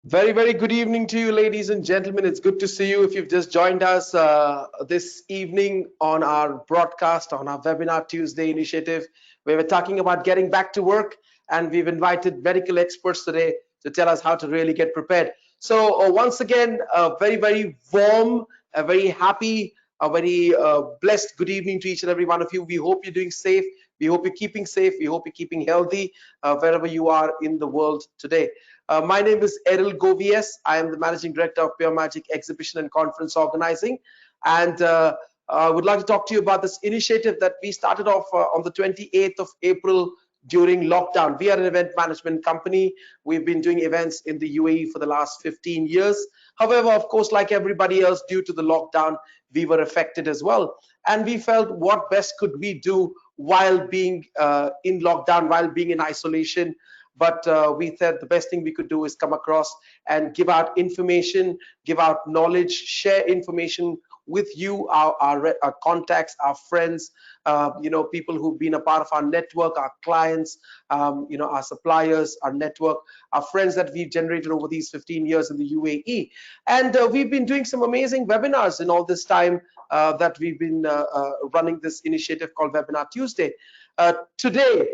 Very, very good evening to you, ladies and gentlemen. It's good to see you. If you've just joined us this evening on our broadcast, on our Webinar Tuesday initiative, where we're talking about getting back to work, and we've invited medical experts today to tell us how to really get prepared. So, once again, a very, very warm, a very happy, a very blessed good evening to each and every one of you. We hope you're doing safe. We hope you're keeping safe. We hope you're keeping healthy wherever you are in the world today. My name is Errol Govies. I am the Managing Director of Pure Magic Exhibition and Conference Organizing. And I would like to talk to you about this initiative that we started off on the 28th of April during lockdown. We are an event management company. We've been doing events in the UAE for the last 15 years. However, of course, like everybody else, due to the lockdown, we were affected as well. And we felt, what best could we do while being in lockdown, while being in isolation? But we said the best thing we could do is come across and give out information, give out knowledge, share information with you, our contacts, our friends, people who've been a part of our network, our clients, our suppliers, our network, our friends that we've generated over these 15 years in the UAE. And we've been doing some amazing webinars in all this time that we've been running this initiative called Webinar Tuesday. Today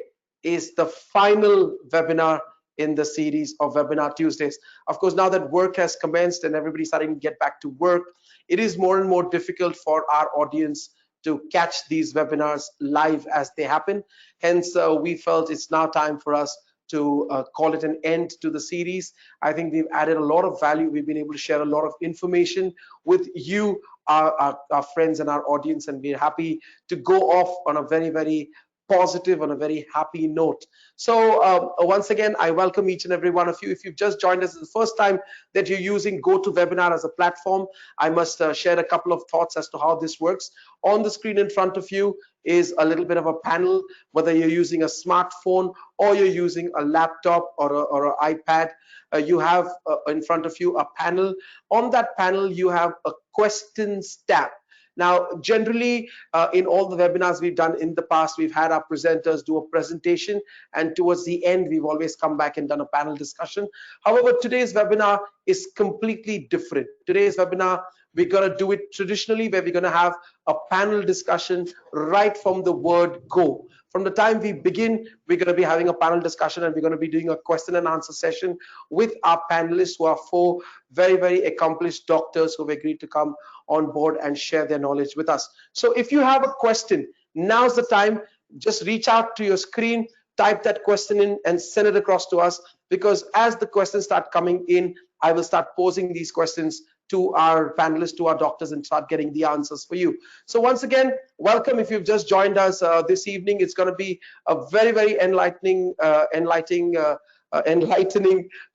is the final webinar in the series of Webinar Tuesdays. Of course, now that work has commenced and everybody's starting to get back to work, it is more and more difficult for our audience to catch these webinars live as they happen. Hence, we felt it's now time for us to call it an end to the series. I think we've added a lot of value. We've been able to share a lot of information with you, our friends and our audience, and we're happy to go off on a very, very positive, on a very happy note. So once again, I welcome each and every one of you. If you've just joined us, the first time that you're using GoToWebinar as a platform, I must share a couple of thoughts as to how this works. On the screen in front of you is a little bit of a panel, whether you're using a smartphone or you're using a laptop or an iPad. You have in front of you a panel. On that panel, you have a questions tab. Now, generally, in all the webinars we've done in the past, we've had our presenters do a presentation, and towards the end, we've always come back and done a panel discussion. However, today's webinar is completely different. Today's webinar, we're going to do it traditionally, where we're going to have a panel discussion right from the word go. From the time we begin, we're going to be having a panel discussion, and we're going to be doing a question and answer session with our panelists, who are four very, very accomplished doctors who have agreed to come on board and share their knowledge with us. So if you have a question, now's the time. Just reach out to your screen, type that question in, and send it across to us, because as the questions start coming in, I will start posing these questions to our panelists, to our doctors, and start getting the answers for you. So once again, welcome. If you've just joined us this evening, it's going to be a very, very enlightening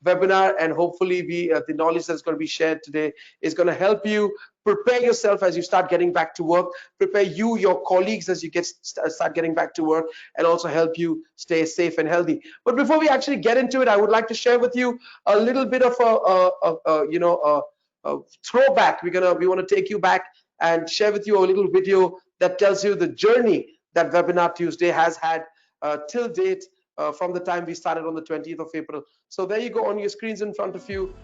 webinar, and hopefully the knowledge that's going to be shared today is going to help you prepare yourself as you start getting back to work, prepare you, your colleagues, as you start getting back to work, and also help you stay safe and healthy. But before we actually get into it, I would like to share with you a little bit of a throwback. We want to take you back and share with you a little video that tells you the journey that Webinar Tuesday has had till date, from the time we started on the 20th of April. So there you go on your screens in front of you.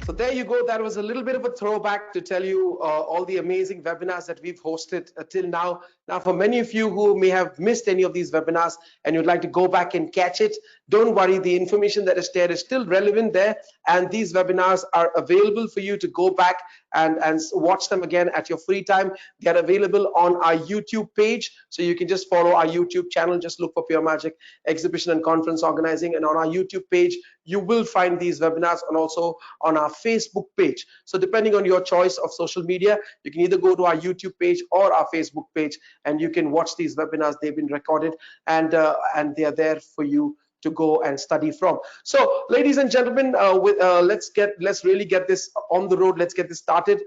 So there you go. That was a little bit of a throwback to tell you all the amazing webinars that we've hosted till now. Now, for many of you who may have missed any of these webinars and you'd like to go back and catch it, don't worry. The information that is there is still relevant there, and these webinars are available for you to go back and watch them again at your free time. They are available on our YouTube page, so you can just follow our YouTube channel. Just look for Pure Magic Exhibition and Conference Organizing, and on our YouTube page you will find these webinars, and also on our Facebook page. So depending on your choice of social media, you can either go to our YouTube page or our Facebook page, and you can watch these webinars. They've been recorded, and they are there for you to go and study from. So ladies and gentlemen, let's really get this on the road. Let's get this started.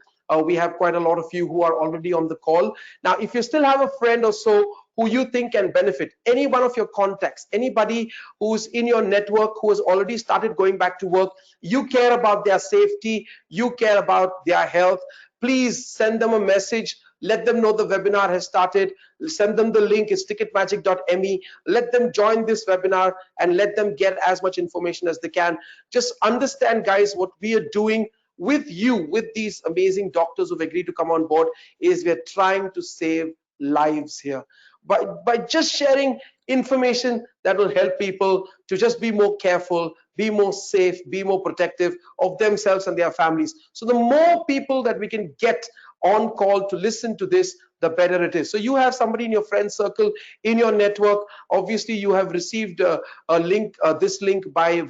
We have quite a lot of you who are already on the call. Now, if you still have a friend or so who you think can benefit, any one of your contacts, anybody who's in your network who has already started going back to work, you care about their safety, you care about their health, please send them a message. Let them know the webinar has started. Send them the link. It's ticketmagic.me. Let them join this webinar and let them get as much information as they can. Just understand, guys, what we are doing with you, with these amazing doctors who've agreed to come on board, is we're trying to save lives here by just sharing information that will help people to just be more careful, be more safe, be more protective of themselves and their families. So the more people that we can get on call to listen to this, the better it is. So you have somebody in your friend circle, in your network. Obviously, you have received a link, this link by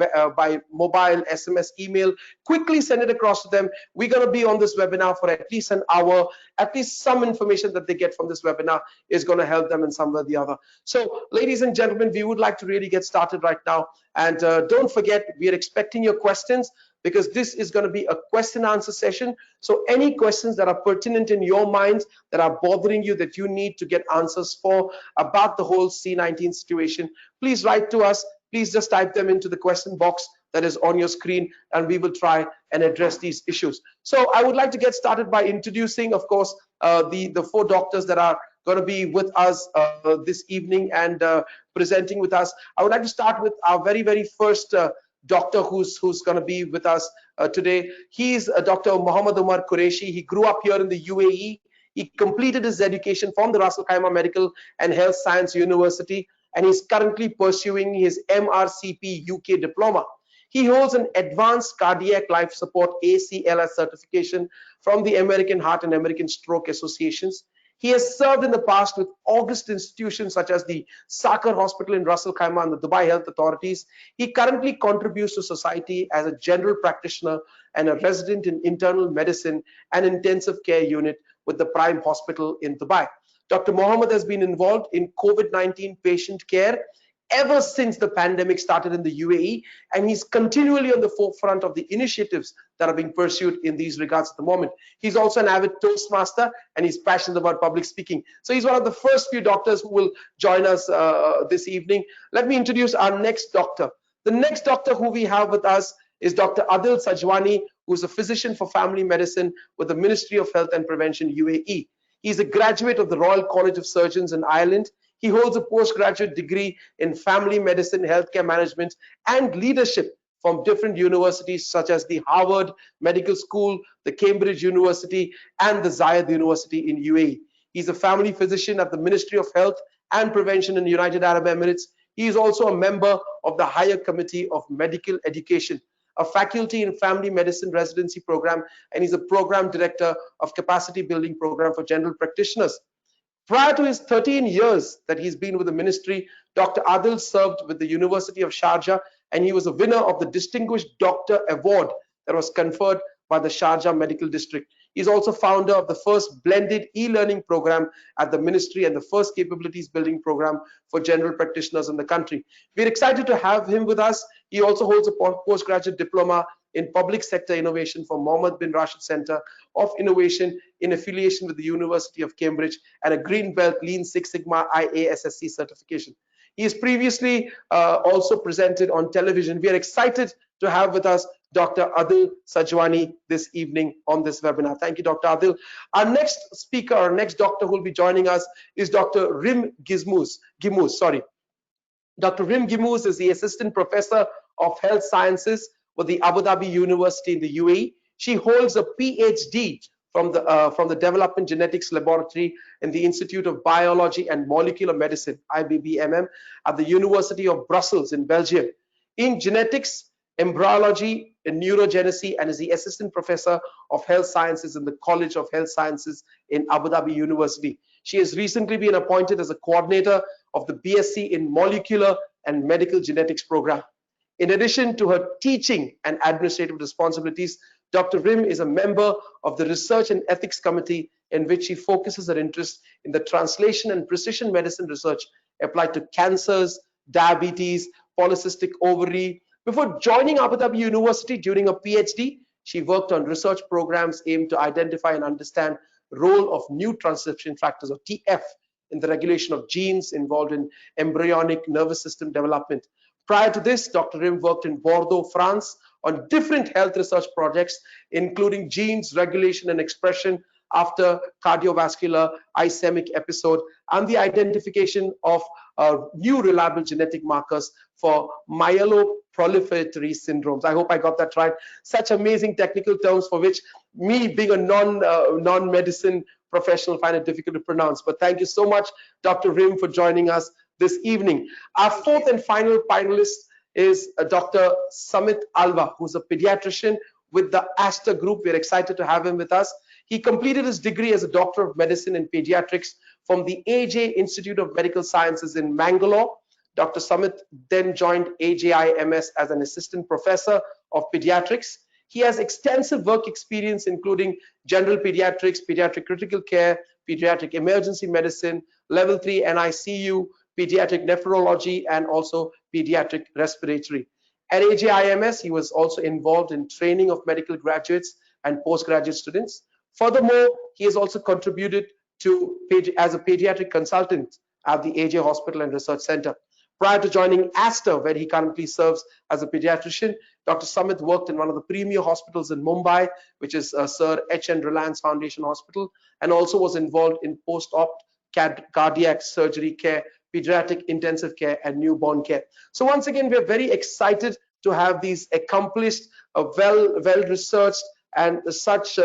mobile, SMS, email. Quickly send it across to them. We're going to be on this webinar for at least an hour. At least some information that they get from this webinar is going to help them in some way or the other. So, ladies and gentlemen, we would like to really get started right now. And don't forget, we are expecting your questions, because this is going to be a question answer session. So any questions that are pertinent in your minds, that are bothering you, that you need to get answers for about the whole C19 situation, please write to us. Please just type them into the question box that is on your screen, and we will try and address these issues. So I would like to get started by introducing, of course, the four doctors that are going to be with us this evening and presenting with us. I would like to start with our very first doctor who's going to be with us today. He's Dr. Muhammad Umar Qureshi. He grew up here in the UAE. He completed his education from the Ras Al Khaimah Medical and Health Science University, and he's currently pursuing his MRCP UK diploma. He holds an Advanced Cardiac Life Support ACLS certification from the American Heart and American Stroke Associations. He has served in the past with august institutions such as the Sakar Hospital in Ras Al Khaimah and the Dubai Health Authorities. He currently contributes to society as a general practitioner and a resident in internal medicine and intensive care unit with the Prime Hospital in Dubai. Dr. Mohammed has been involved in COVID-19 patient care ever since the pandemic started in the UAE, and he's continually on the forefront of the initiatives that are being pursued in these regards at the moment. He's also an avid Toastmaster, and he's passionate about public speaking. So he's one of the first few doctors who will join us this evening. Let me introduce our next doctor. The next doctor who we have with us is Dr. Adil Sajwani, who's a physician for family medicine with the Ministry of Health and Prevention, UAE. He's a graduate of the Royal College of Surgeons in Ireland. He holds a postgraduate degree in family medicine, healthcare management, and leadership from different universities such as the Harvard Medical School, the Cambridge University, and the Zayed University in UAE. He's a family physician at the Ministry of Health and Prevention in the United Arab Emirates. He is also a member of the Higher Committee of Medical Education, a faculty in family medicine residency program, and he's a program director of capacity building program for general practitioners. Prior to his 13 years that he's been with the ministry, Dr. Adil served with the University of Sharjah, and he was a winner of the Distinguished Doctor Award that was conferred by the Sharjah Medical District. He's also founder of the first blended e-learning program at the ministry and the first capabilities building program for general practitioners in the country. We're excited to have him with us. He also holds a postgraduate diploma in public sector innovation from Mohammed bin Rashid Center of Innovation in affiliation with the University of Cambridge, and a Green Belt Lean Six Sigma IASSC certification. He has previously also presented on television. We are excited to have with us Dr. Adil Sajwani this evening on this webinar. Thank you, Dr. Adil. Our next speaker, our next doctor who will be joining us is Dr. Rim Gimuz. Dr. Rim Gimuz is the Assistant Professor of Health Sciences with the Abu Dhabi University in the UAE. She holds a PhD from the Development Genetics Laboratory in the Institute of Biology and Molecular Medicine, IBBMM, at the University of Brussels in Belgium, in genetics, embryology, and neurogenesis, and is the assistant professor of health sciences in the College of Health Sciences in Abu Dhabi University. She has recently been appointed as a coordinator of the BSc in Molecular and Medical Genetics program. In addition to her teaching and administrative responsibilities, Dr. Rim is a member of the Research and Ethics Committee, in which she focuses her interest in the translation and precision medicine research applied to cancers, diabetes, polycystic ovary. Before joining Abu Dhabi University during a PhD, she worked on research programs aimed to identify and understand the role of new transcription factors, or TF, in the regulation of genes involved in embryonic nervous system development. Prior to this, Dr. Rim worked in Bordeaux, France, on different health research projects, including genes regulation and expression after cardiovascular ischemic episode, and the identification of new reliable genetic markers for myeloproliferatory syndromes. I hope I got that right. Such amazing technical terms for which me, being a non-medicine professional, find it difficult to pronounce. But thank you so much, Dr. Rim, for joining us this evening. Our fourth and final panelist is Dr. Samit Alva, who's a pediatrician with the Aster Group. We're excited to have him with us. He completed his degree as a Doctor of Medicine in Pediatrics from the AJ Institute of Medical Sciences in Mangalore. Dr. Samit then joined AJIMS as an assistant professor of pediatrics. He has extensive work experience, including general pediatrics, pediatric critical care, pediatric emergency medicine, level 3 NICU, pediatric nephrology, and also pediatric respiratory. At AJIMS, he was also involved in training of medical graduates and postgraduate students. Furthermore, he has also contributed as a pediatric consultant at the AJ Hospital and Research Center. Prior to joining Aster, where he currently serves as a pediatrician, Dr. Samit worked in one of the premier hospitals in Mumbai, which is Sir H.N. Reliance Foundation Hospital, and also was involved in post-op cardiac surgery care, pediatric intensive care, and newborn care. So once again, we're very excited to have these accomplished, well-researched, and such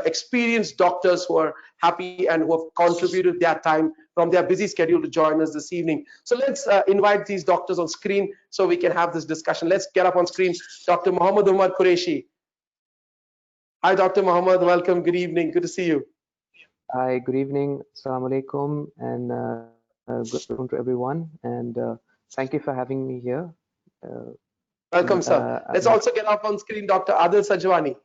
experienced doctors who are happy and who have contributed their time from their busy schedule to join us this evening. So let's invite these doctors on screen so we can have this discussion. Let's get up on screen Dr. Muhammad Umar Qureshi. Hi, Dr. Muhammad. Welcome. Good evening. Good to see you. Hi, good evening. Assalamu alaikum, and good afternoon to everyone. And thank you for having me here. Welcome, sir. Let's also get up on screen Dr. Adil Sajwani.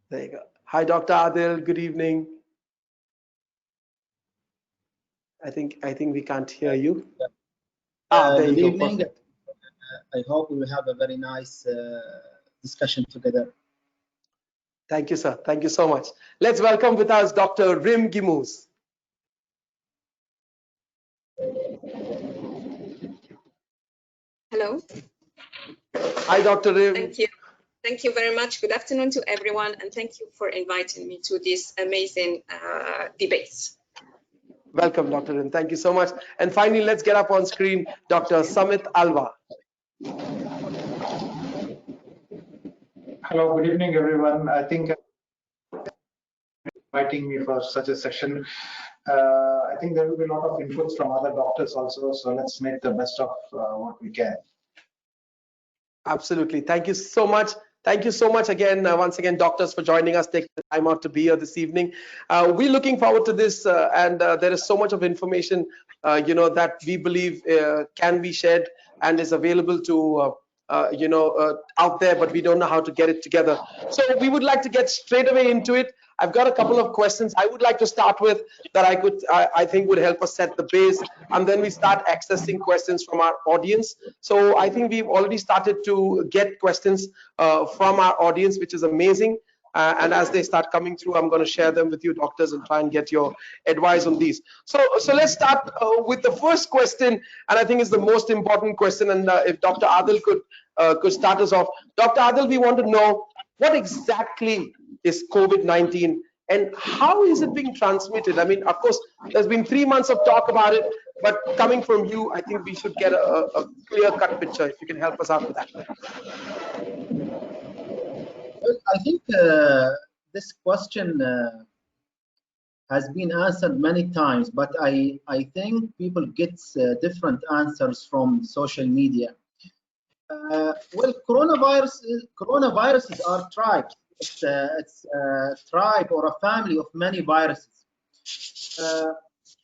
There you go. Hi, Dr. Adil. Good evening. I think we can't hear you. There good you evening. Go. I hope we will have a very nice discussion together. Thank you, sir. Thank you so much. Let's welcome with us Dr. Rim Gimuz. Hello. Hi, Dr. Rim. Thank you. Thank you very much. Good afternoon to everyone, and thank you for inviting me to this amazing debates. Welcome, Dr. Rim. Thank you so much. And finally, let's get up on screen Dr. Samit Alva. Hello, good evening, everyone. I think inviting me for such a session. I think there will be a lot of inputs from other doctors also, so let's make the best of what we can. Absolutely. Thank you so much. Thank you so much again, once again, doctors, for joining us, taking the time out to be here this evening. We're looking forward to this, and there is so much of information, that we believe can be shared and is available to, out there, but we don't know how to get it together. So we would like to get straight away into it. I've got a couple of questions I would like to start with that I think would help us set the base, and then we start accessing questions from our audience. So I think we've already started to get questions from our audience, which is amazing. And as they start coming through, I'm going to share them with you, doctors, and try and get your advice on these. So let's start with the first question, and I think it's the most important question. And if Dr. Adil could start us off. Dr. Adil, we want to know what exactly is COVID-19, And how is it being transmitted? I mean, of course, there's been 3 months of talk about it, but coming from you, I think we should get a clear-cut picture, if you can help us out with that. Well, I think this question has been answered many times, but I think people get different answers from social media. Well, coronaviruses are tribes. It's a tribe or a family of many viruses. Uh,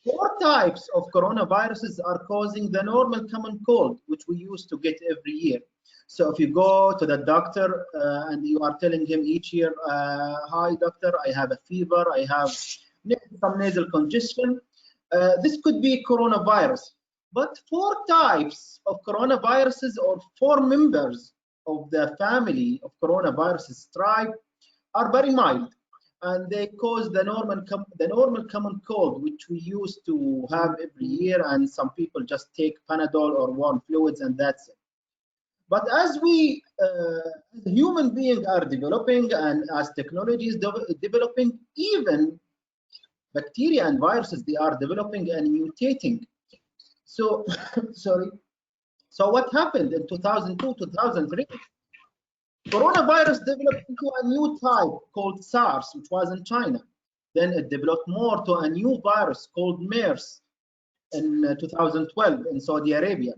Four types of coronaviruses are causing the normal common cold, which we used to get every year. So if you go to the doctor and you are telling him each year, hi doctor, I have a fever, I have some nasal congestion, this could be coronavirus. But four types of coronaviruses, or four members of the family of coronaviruses tribe, are very mild, and they cause the normal common cold, which we used to have every year, and some people just take Panadol or warm fluids, and that's it. But as we human beings are developing, and as technology is developing, even bacteria and viruses, they are developing and mutating. So sorry. So what happened in 2002, 2003? Coronavirus developed into a new type called SARS, which was in China. Then it developed more to a new virus called MERS in 2012 in Saudi Arabia.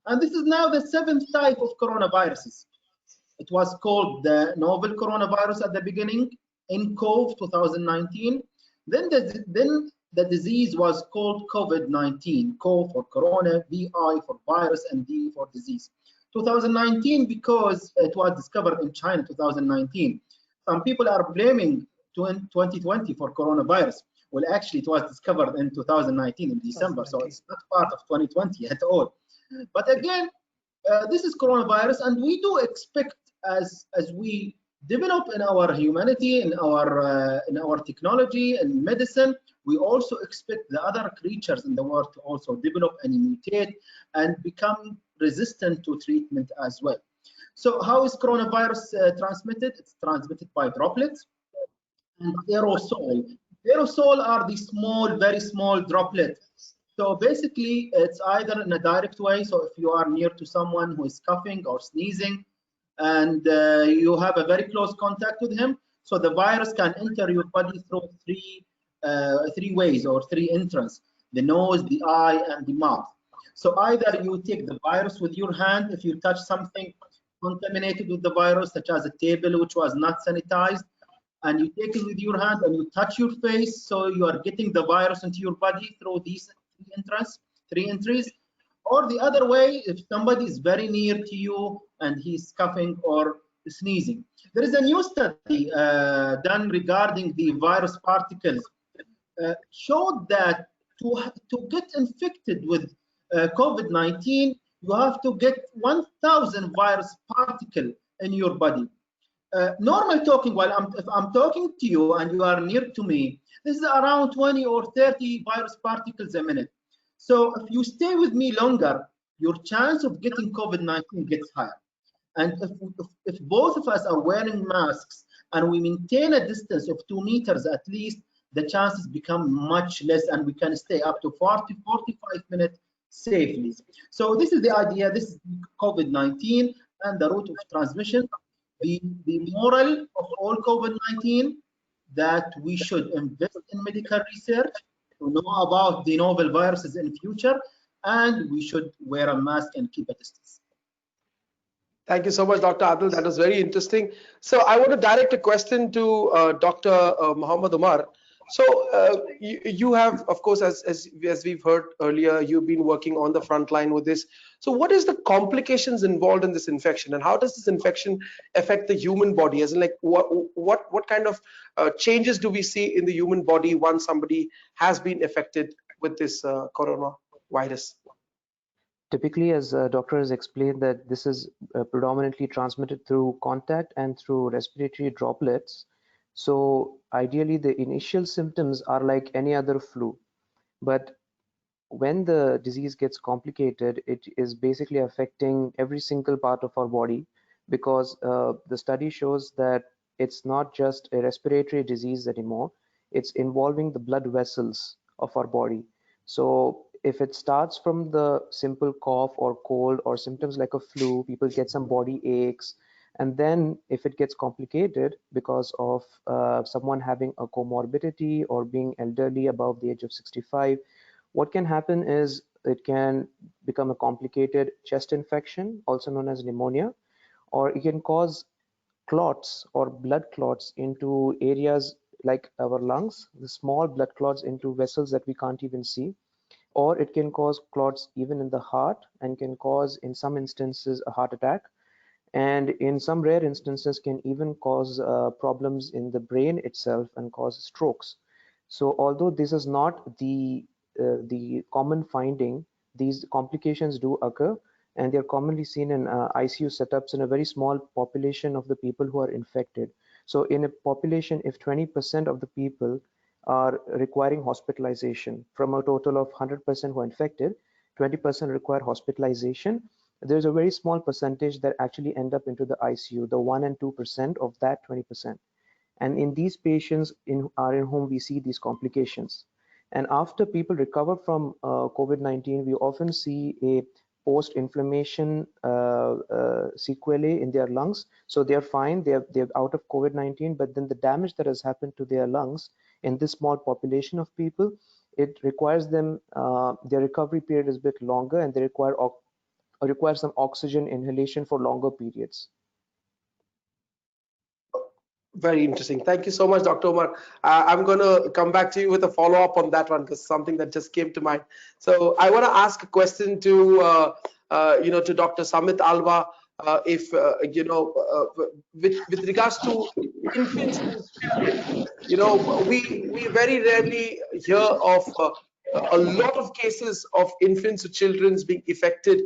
And this is now the seventh type of coronaviruses. It was called the novel coronavirus at the beginning, nCoV 2019. Then the disease was called COVID-19, CO for corona, VI for virus, and D for disease. 2019 because it was discovered in China 2019. Some people are blaming 2020 for coronavirus. Well, actually, it was discovered in 2019 in December, so it's not part of 2020 at all. But again, this is coronavirus, and we do expect as we develop in our humanity, in our technology and medicine, we also expect the other creatures in the world to also develop and mutate and become resistant to treatment as well. So how is coronavirus transmitted? It's transmitted by droplets and aerosol. Aerosol are the small, very small droplets. So basically, it's either in a direct way. So if you are near to someone who is coughing or sneezing, and you have a very close contact with him, so the virus can enter your body through three ways or three entrances: the nose, the eye, and the mouth. So either you take the virus with your hand if you touch something contaminated with the virus, such as a table which was not sanitized, and you take it with your hand and you touch your face, so you are getting the virus into your body through these three entries. Or the other way, if somebody is very near to you and he's coughing or sneezing. There is a new study done regarding the virus particles, showed that to get infected with COVID-19, you have to get 1,000 virus particle in your body. Normal talking, if I'm talking to you and you are near to me, this is around 20 or 30 virus particles a minute. So if you stay with me longer, your chance of getting COVID-19 gets higher. And if both of us are wearing masks and we maintain a distance of 2 meters at least, the chances become much less, and we can stay up to 40, 45 minutes safely. So this is the idea. This is COVID-19 and the route of transmission. The moral of all COVID-19, that we should invest in medical research to know about the novel viruses in future, and we should wear a mask and keep a distance. Thank you so much, Dr. Adil. That was very interesting. So I want to direct a question to Dr. Muhammad Umar. So you have, of course, as we've heard earlier, you've been working on the front line with this. So what is the complications involved in this infection, and how does this infection affect the human body? As in, like, what kind of changes do we see in the human body once somebody has been affected with this coronavirus? Typically, as doctor has explained, that this is predominantly transmitted through contact and through respiratory droplets. So ideally, the initial symptoms are like any other flu. But when the disease gets complicated, it is basically affecting every single part of our body, because the study shows that it's not just a respiratory disease anymore. It's involving the blood vessels of our body. So if it starts from the simple cough or cold or symptoms like a flu, people get some body aches. And then if it gets complicated because of someone having a comorbidity or being elderly above the age of 65, what can happen is it can become a complicated chest infection, also known as pneumonia, or it can cause clots or blood clots into areas like our lungs, the small blood clots into vessels that we can't even see, or it can cause clots even in the heart and can cause, in some instances, a heart attack, and in some rare instances can even cause problems in the brain itself and cause strokes. So although this is not the common finding, these complications do occur, and they're commonly seen in ICU setups in a very small population of the people who are infected. So in a population, if 20% of the people are requiring hospitalization, from a total of 100% who are infected, 20% require hospitalization, there's a very small percentage that actually end up into the ICU, the 1 and 2% of that 20%. And in these patients are in whom we see these complications. And after people recover from COVID-19, we often see a post-inflammation sequelae in their lungs. So they're fine, they're out of COVID-19, but then the damage that has happened to their lungs in this small population of people, it requires them, their recovery period is a bit longer, and they require some oxygen inhalation for longer periods. Very interesting. Thank you so much, Dr. Omar. I'm going to come back to you with a follow-up on that one, because something that just came to mind. So I want to ask a question to, to Dr. Samit Alva, if, with regards to infants and children, we very rarely hear of a lot of cases of infants or children being affected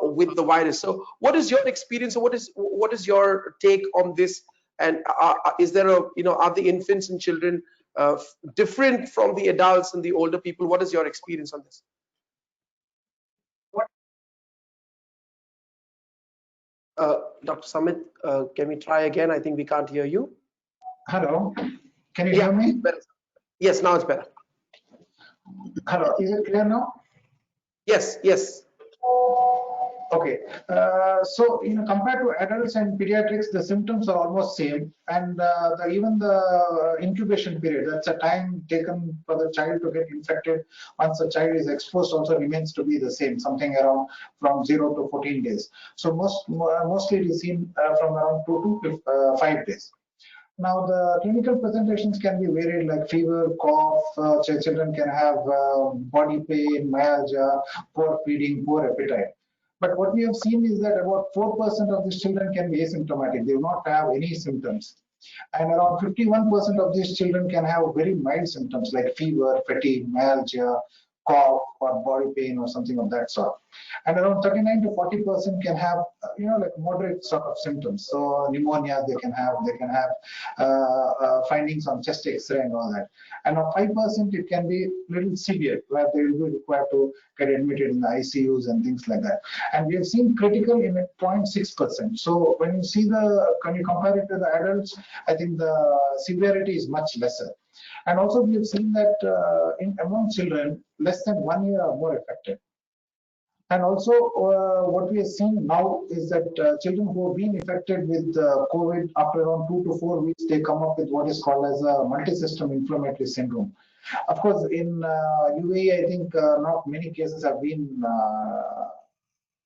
with the virus. So what is your experience, or what is your take on this? And is there are the infants and children different from the adults and the older people? What is your experience on this? Dr. Samit, can we try again? I think we can't hear you. Hello, can you hear me? Yes, now it's better. Hello, is it clear now? Yes, yes. Okay, so compared to adults and pediatrics, the symptoms are almost same, and even the incubation period, that's a time taken for the child to get infected once the child is exposed, also remains to be the same, something around from 0 to 14 days. So mostly it is seen from around 2 to 5 days. Now, the clinical presentations can be varied, like fever, cough, children can have body pain, myalgia, poor feeding, poor appetite. But what we have seen is that about 4% of these children can be asymptomatic. They do not have any symptoms. And around 51% of these children can have very mild symptoms like fever, fatigue, myalgia, cough, or body pain, or something of that sort. And around 39 to 40% can have, like moderate sort of symptoms. So pneumonia they can have findings on chest X-ray and all that. And on 5% it can be little severe, where they will be required to get admitted in the ICUs and things like that. And we have seen critical in 0.6%. So when you compare it to the adults, I think the severity is much lesser. And also we have seen that among children, less than 1 year are more affected. And also what we are seeing now is that children who have been infected with COVID after around 2 to 4 weeks, they come up with what is called as a multi-system inflammatory syndrome. Of course, in UAE, I think not many cases have been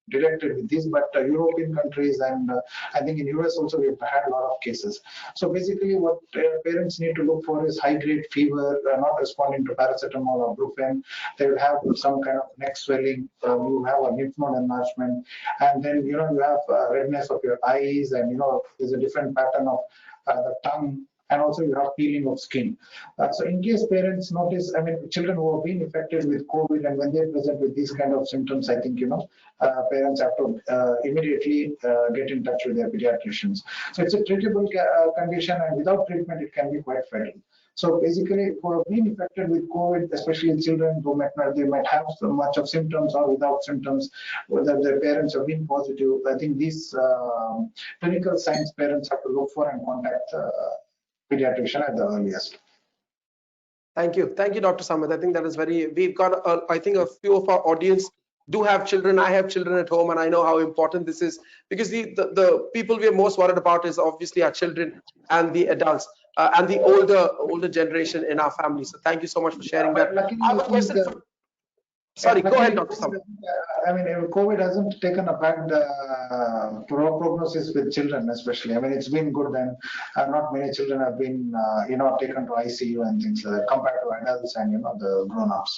detected with this, but European countries and I think in US also we've had a lot of cases. So basically what parents need to look for is high-grade fever, not responding to paracetamol or brufen. They will have some kind of neck swelling, you have a lymph node enlargement, and then you have redness of your eyes, and there's a different pattern of the tongue, and also you have peeling of skin. So in case parents notice, children who have been infected with COVID, and when they present with these kind of symptoms, I think, parents have to immediately get in touch with their pediatricians. So it's a treatable condition, and without treatment, it can be quite fatal. So basically, who have been infected with COVID, especially children who they might have so much of symptoms or without symptoms, whether their parents have been positive, I think these clinical signs parents have to look for and contact pediatrician at the earliest. Thank you, Dr. Samad. I think that is very. We've got, I think, a few of our audience do have children. I have children at home, and I know how important this is, because the people we are most worried about is obviously our children and the adults and the older generation in our family. So thank you so much for sharing But that. luckily, I have a I think, question for. Sorry, go ahead, luckily, Dr. Samad. I mean, COVID hasn't taken a bad prognosis with children, especially. I mean, it's been good, and not many children have been, taken to ICU and things like that compared to adults and the grown-ups.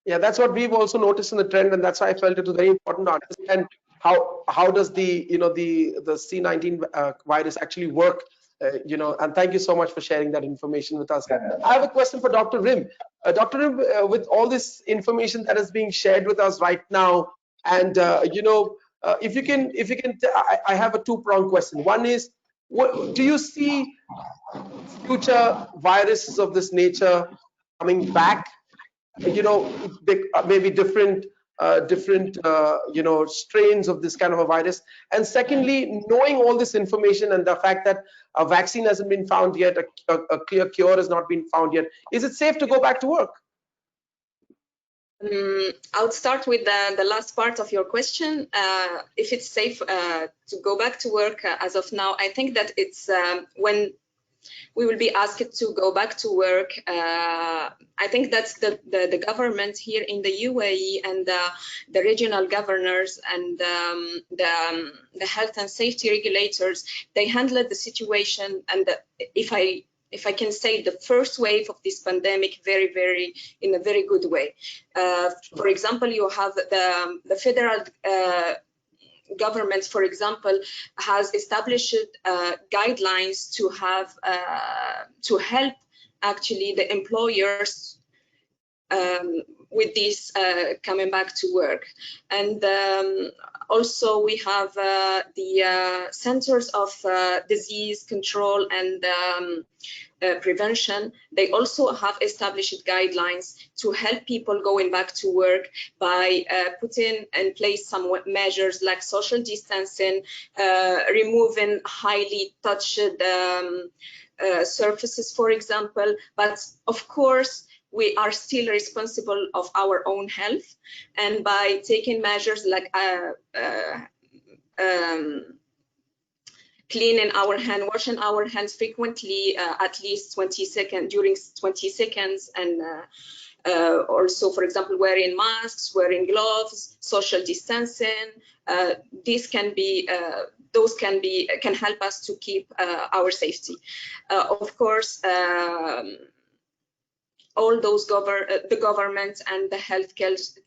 Yeah, that's what we've also noticed in the trend, and that's why I felt it was very important to understand how does the the C19 virus actually work, and thank you so much for sharing that information with us. Yeah. I have a question for Dr. Rim. Dr. Rim, with all this information that is being shared with us right now, and if you can, I have a two-pronged question. One is, what do you see future viruses of this nature coming back? Maybe different strains of this kind of a virus. And secondly, knowing all this information and the fact that a vaccine hasn't been found yet, a clear cure has not been found yet, is it safe to go back to work? I'll start with the last part of your question. If it's safe to go back to work as of now, I think that it's when we will be asked to go back to work. I think that's the government here in the UAE and the regional governors and the health and safety regulators. They handled the situation, and if I can say, the first wave of this pandemic in a very good way. For example, you have the federal government, for example, has established guidelines to have to help actually the employers with this coming back to work. And also we have the Centers of Disease Control and Prevention. They also have established guidelines to help people going back to work by putting in place some measures like social distancing, removing highly touched surfaces, for example. But of course, we are still responsible of our own health, and by taking measures like cleaning our hand, washing our hands frequently, at least 20 seconds, during 20 seconds, and also, for example, wearing masks, wearing gloves, social distancing. These can be, those can help us to keep our safety. Of course, all those the government and the healthcare's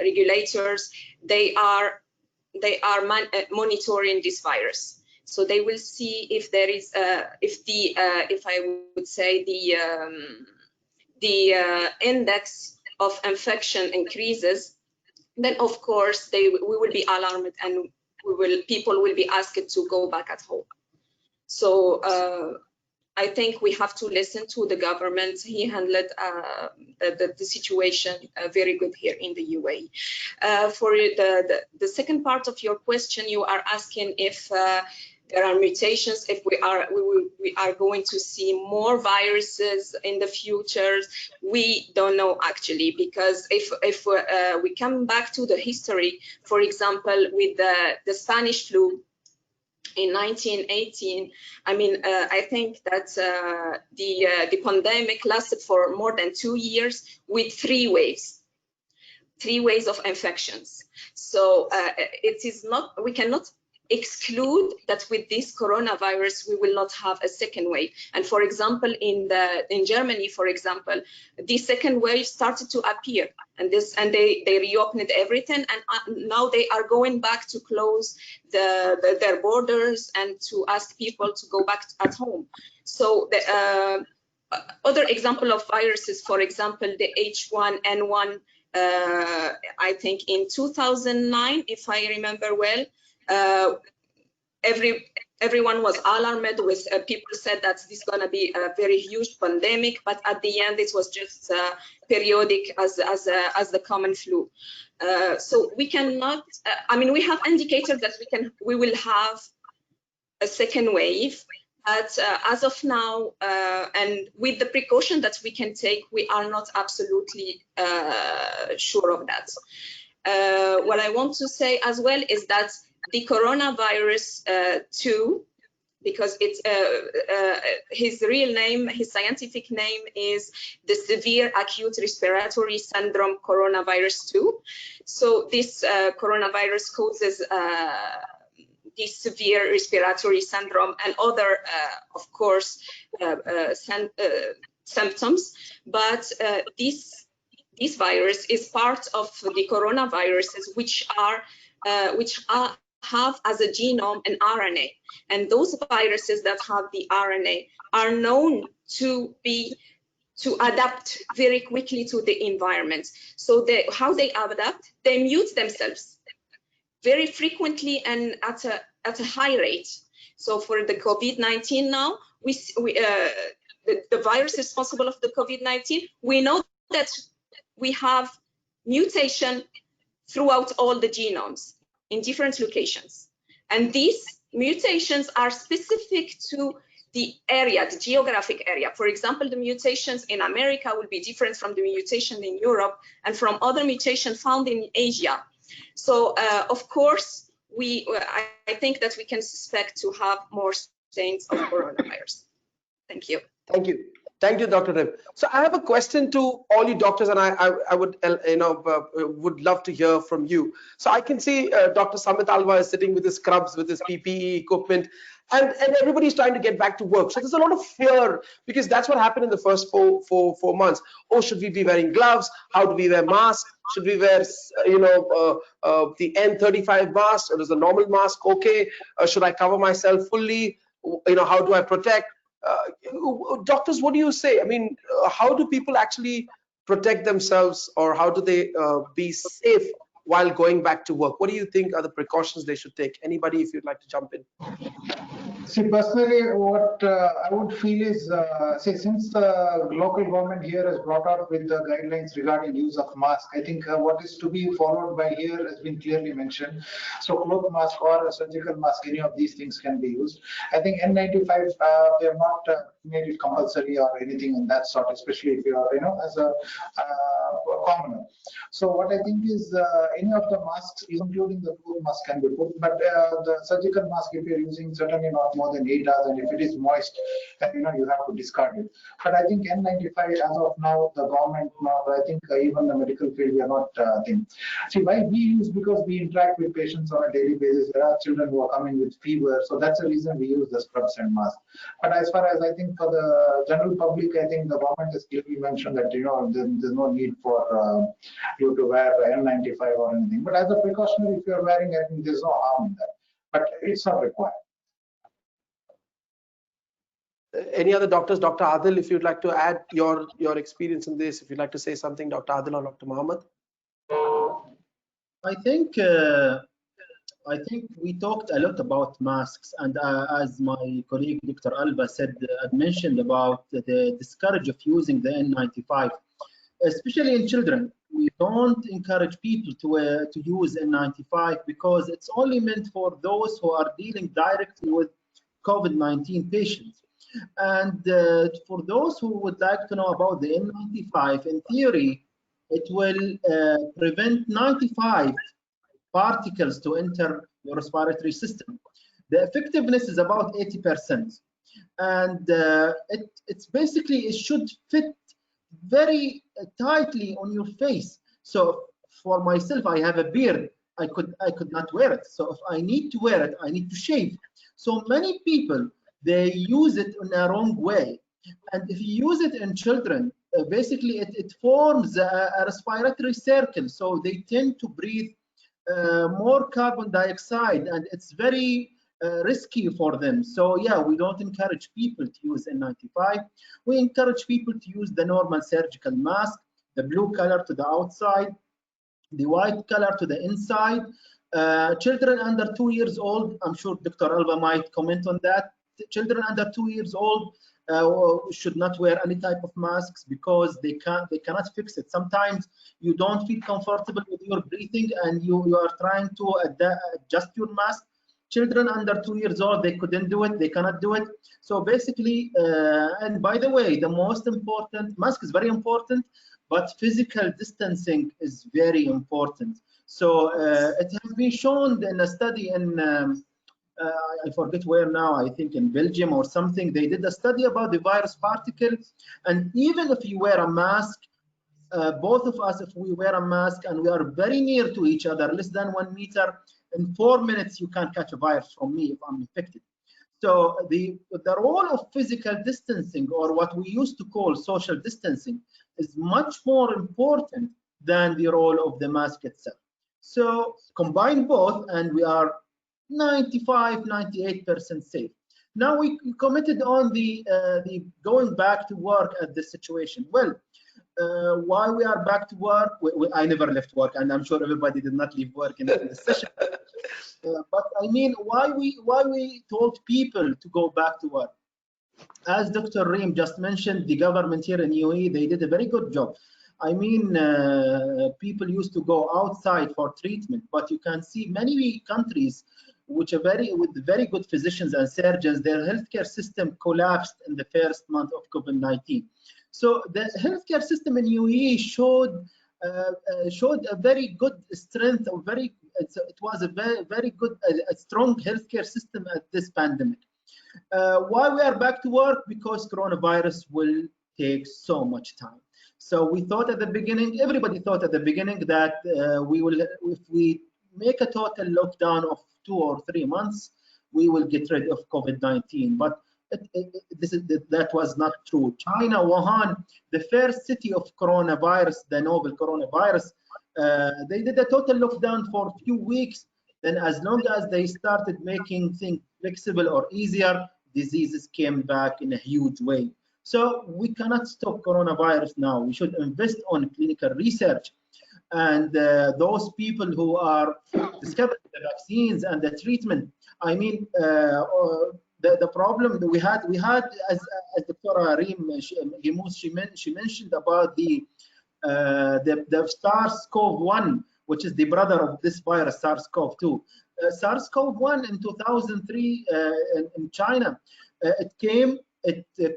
regulators, they are monitoring this virus. So they will see if there is if I would say the index of infection increases, then of course we will be alarmed, and people will be asked to go back at home. So I think we have to listen to the government. He handled the situation very good here in the UAE. For the second part of your question, you are asking if there are mutations, if we are going to see more viruses in the future. We don't know actually, because if we come back to the history, for example, with the Spanish flu in 1918, I mean, I think that the pandemic lasted for more than 2 years with 3 waves of infections. So it is not, we cannot exclude that with this coronavirus we will not have a second wave. And for example, in Germany, for example, the second wave started to appear, and they reopened everything, and now they are going back to close their borders and to ask people to go back at home. So the other example of viruses, for example, the H1N1, I think in 2009, if I remember well, everyone was alarmed with people said that this is going to be a very huge pandemic, but at the end it was just periodic as the common flu. So we cannot, I mean, we have indicators that we will have a second wave. But as of now, and with the precaution that we can take, we are not absolutely sure of that. What I want to say as well is that the coronavirus 2, because it's his real name, his scientific name is the severe acute respiratory syndrome coronavirus 2. So this coronavirus causes this severe respiratory syndrome and other, of course, symptoms. But this virus is part of the coronaviruses, which have as a genome an RNA, and those viruses that have the RNA are known to adapt very quickly to the environment. So how they adapt, they mute themselves very frequently and at a high rate. So for the COVID-19 now, the virus responsible of the COVID-19, we know that we have mutation throughout all the genomes in different locations. And these mutations are specific to the area, the geographic area. For example, the mutations in America will be different from the mutation in Europe and from other mutations found in Asia. So, of course, I think that we can suspect to have more strains of coronavirus. Thank you. Thank you. Thank you, Dr. Rib. So I have a question to all you doctors, and I would would love to hear from you. So I can see Dr. Samit Alva is sitting with his scrubs, with his PPE equipment, and everybody's trying to get back to work. So there's a lot of fear because that's what happened in the first four months. Oh, should we be wearing gloves? How do we wear masks? Should we wear the N95 mask, or is the normal mask okay? Should I cover myself fully? How do I protect? Doctors, what do you say? I mean, how do people actually protect themselves, or how do they be safe while going back to work? What do you think are the precautions they should take? Anybody, if you'd like to jump in? See, personally, what I would feel is, since the local government here has brought out with the guidelines regarding use of mask, I think what is to be followed by here has been clearly mentioned. So, cloth mask or a surgical mask, any of these things can be used. I think N95, they have not made it compulsory or anything in that sort, especially if you are, as a commoner. So, what I think is any of the masks, including the cloth mask, can be put, but the surgical mask, if you're using, certainly not more than 8 hours, and if it is moist, then you have to discard it. But I think N95, as of now, the government, I think even the medical field, we are not thinking. See, why we use, because we interact with patients on a daily basis. There are children who are coming with fever, so that's the reason we use the scrubs and masks. But as far as I think for the general public, I think the government has clearly mentioned that there's no need for you to wear N95 or anything. But as a precautionary, if you're wearing, I think there's no harm in that. But it's not required. Any other doctors? Dr. Adil, if you'd like to add your experience in this, if you'd like to say something, Dr. Adil or Dr. Mohammed? I think we talked a lot about masks, and as my colleague Dr. Alba said, mentioned about the discourage of using the N95, especially in children. We don't encourage people to use N95 because it's only meant for those who are dealing directly with COVID-19 patients. And for those who would like to know about the N95, in theory, it will prevent 95 particles to enter your respiratory system. The effectiveness is about 80%. And it's basically, it should fit very tightly on your face. So for myself, I have a beard. I could not wear it. So if I need to wear it, I need to shave. So many people, they use it in a wrong way. And if you use it in children, basically it forms a respiratory circle. So they tend to breathe more carbon dioxide, and it's very risky for them. So yeah, we don't encourage people to use N95. We encourage people to use the normal surgical mask, the blue color to the outside, the white color to the inside. Children under 2 years old, I'm sure Dr. Alba might comment on that. Children under 2 years old should not wear any type of masks because they cannot fix it. Sometimes you don't feel comfortable with your breathing and you are trying to adjust your mask, Children under 2 years old, they couldn't do it, they cannot do it. So basically, and by the way, the most important, mask is very important, but physical distancing is very important. So it has been shown in a study in, I forget where now, I think in Belgium or something, they did a study about the virus particle. And even if you wear a mask, both of us, if we wear a mask and we are very near to each other, less than 1 meter, in 4 minutes you can catch a virus from me if I'm infected. So the role of physical distancing, or what we used to call social distancing, is much more important than the role of the mask itself. So combine both and we are 95, 98% safe. Now we committed on the going back to work at this situation. Well, why we are back to work? I never left work, and I'm sure everybody did not leave work in the session. But I mean, why we told people to go back to work? As Dr. Reem just mentioned, the government here in UAE, they did a very good job. I mean, people used to go outside for treatment, but you can see many countries which are with very good physicians and surgeons, their healthcare system collapsed in the first month of COVID-19. So the healthcare system in UAE showed a very good strength, it was a very good, a strong healthcare system at this pandemic. Why we are back to work? Because coronavirus will take so much time. So we thought at the beginning, everybody thought at the beginning that we will, if we make a total lockdown of 2 or 3 months, we will get rid of COVID-19. But that was not true. China, Wuhan, the first city of coronavirus, the novel coronavirus, they did a total lockdown for a few weeks. Then as long as they started making things flexible or easier, diseases came back in a huge way. So we cannot stop coronavirus now. We should invest on clinical research. And those people who are discovering the vaccines and the treatment, I mean, the problem that we had as Dr. Reem, she mentioned about the SARS-CoV-1, which is the brother of this virus, SARS-CoV-2. SARS-CoV-1 in 2003 in China, it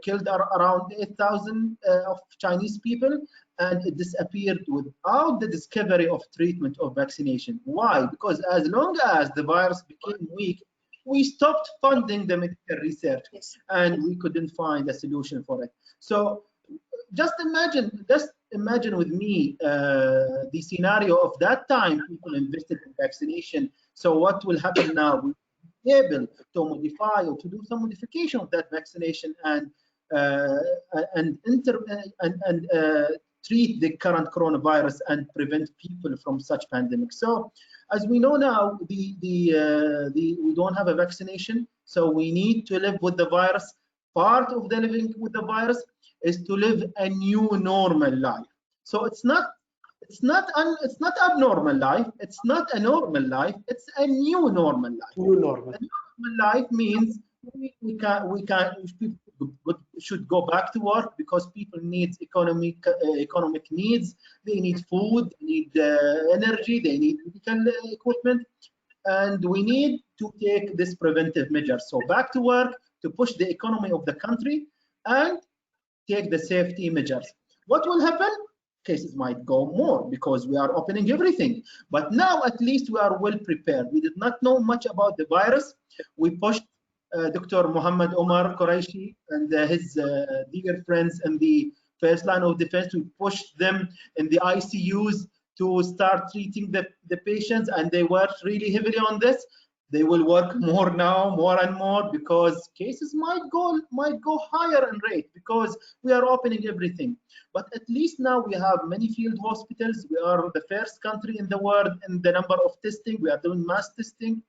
killed around 8,000 of Chinese people, and it disappeared without the discovery of treatment or vaccination. Why? Because as long as the virus became weak, we stopped funding the medical research, and we couldn't find a solution for it. So just imagine with me the scenario of that time. People invested in vaccination. So what will happen now? We'll be able to modify or to do some modification of that vaccination and treat the current coronavirus and prevent people from such pandemics. So as we know now, we don't have a vaccination, so we need to live with the virus. Part of the living with the virus is to live a new normal life. So it's not abnormal life, it's not a normal life, it's a new normal life. New normal. A normal life means people should go back to work because people need economic needs. They need food, they need energy, they need medical equipment, and we need to take this preventive measure. So back to work to push the economy of the country and take the safety measures. What will happen? Cases might go more because we are opening everything. But now at least we are well prepared. We did not know much about the virus. We pushed Dr. Muhammad Omar Qureshi and his dear friends in the first line of defense. We pushed them in the ICUs to start treating the patients, and they worked really heavily on this. They will work more now, more and more, because cases might go higher in rate because we are opening everything. But at least now we have many field hospitals. We are the first country in the world in the number of testing. We are doing mass testing.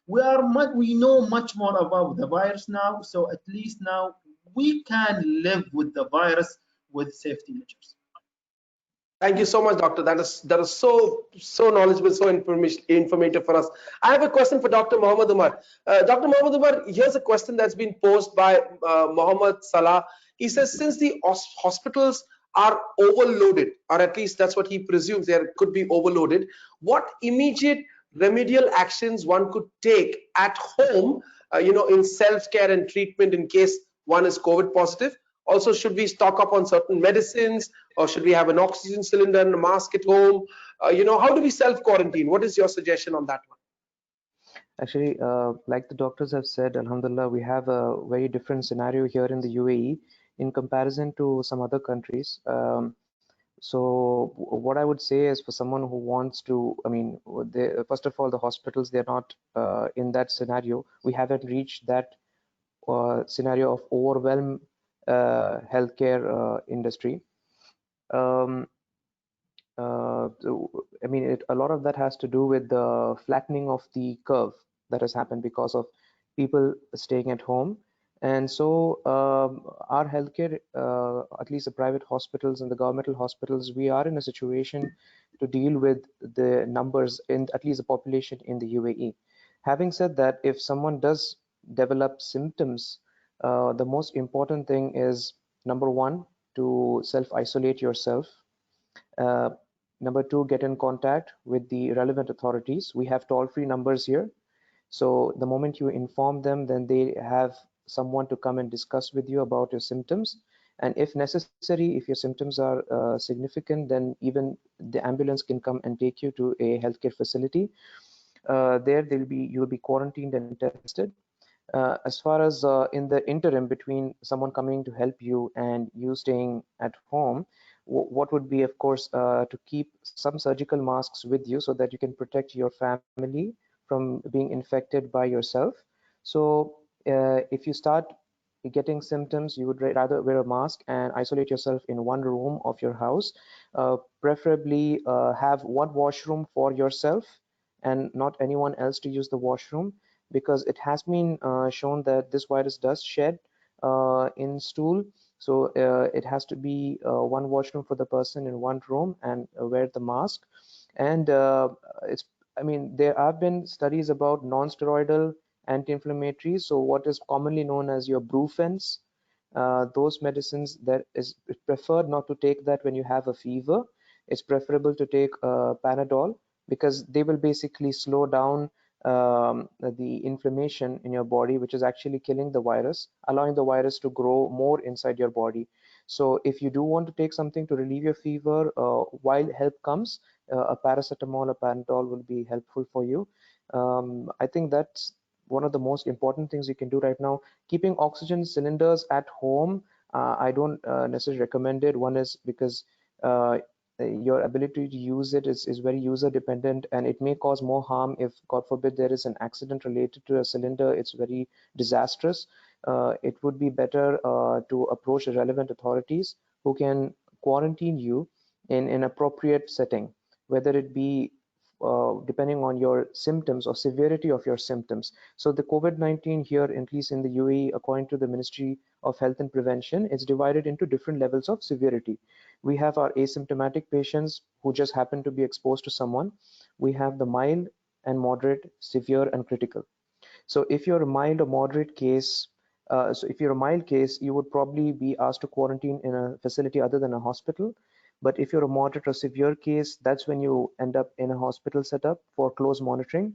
We know much more about the virus now. So at least now we can live with the virus with safety measures. Thank you so much, doctor. That is so knowledgeable, so informative for us. I have a question for Dr. Mohammed Umar. Dr. Mohammed Umar, here's a question that's been posed by Mohammed Salah. He says, since the hospitals are overloaded, or at least that's what he presumes, they could be overloaded, what immediate remedial actions one could take at home, in self-care and treatment in case one is COVID positive? Also, should we stock up on certain medicines, or should we have an oxygen cylinder and a mask at home? How do we self-quarantine? What is your suggestion on that one? Actually, like the doctors have said, Alhamdulillah, we have a very different scenario here in the UAE in comparison to some other countries. So what I would say is, for someone who wants to, I mean, first of all, the hospitals, they're not in that scenario. We haven't reached that scenario of overwhelm healthcare industry. Um, I mean, a lot of that has to do with the flattening of the curve that has happened because of people staying at home. And so our healthcare, at least the private hospitals and the governmental hospitals, we are in a situation to deal with the numbers in at least the population in the UAE. Having said that, if someone does develop symptoms, the most important thing is, number one, to self-isolate yourself. Uh, Number two, get in contact with the relevant authorities. We have toll-free numbers here. So the moment you inform them, then they have someone to come and discuss with you about your symptoms. And if necessary, if your symptoms are significant, then even the ambulance can come and take you to a healthcare facility. There, you'll be quarantined and tested. As far as in the interim between someone coming to help you and you staying at home, what would be, of course, to keep some surgical masks with you so that you can protect your family from being infected by yourself. So if you start getting symptoms, you would rather wear a mask and isolate yourself in one room of your house. Preferably have one washroom for yourself and not anyone else to use the washroom, because it has been shown that this virus does shed in stool. So it has to be one washroom for the person in one room, and wear the mask. And I mean, there have been studies about non-steroidal anti-inflammatories. So what is commonly known as your Brufens, those medicines, that is preferred not to take that when you have a fever. It's preferable to take Panadol, because they will basically slow down the inflammation in your body, which is actually killing the virus, allowing the virus to grow more inside your body. So if you do want to take something to relieve your fever while help comes, a paracetamol or Panadol will be helpful for you. I think that's one of the most important things you can do right now. Keeping oxygen cylinders at home, I don't necessarily recommend it. One is because your ability to use it is very user dependent, and it may cause more harm if, God forbid, there is an accident related to a cylinder. It's very disastrous. It would be better to approach the relevant authorities who can quarantine you in an appropriate setting, whether it be depending on your symptoms or severity of your symptoms. So the COVID-19 here, at least in the UAE, according to the Ministry of Health and Prevention, is divided into different levels of severity. We have our asymptomatic patients who just happen to be exposed to someone. We have the mild and moderate, severe, and critical. So if you're a mild or moderate case, if you're a mild case, you would probably be asked to quarantine in a facility other than a hospital. But if you're a moderate or severe case, that's when you end up in a hospital setup for close monitoring.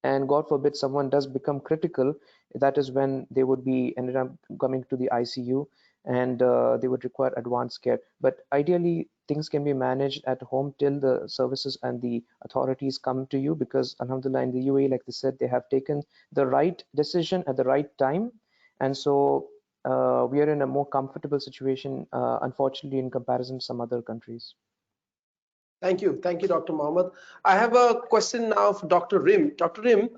And God forbid someone does become critical, that is when they would be ended up coming to the ICU, and they would require advanced care. But ideally, things can be managed at home till the services and the authorities come to you, because Alhamdulillah, in the UAE, like they said, they have taken the right decision at the right time. And so we are in a more comfortable situation, unfortunately, in comparison to some other countries. Thank you, Dr. Mohammed. I have a question now for Dr. Rim. Dr. Rim,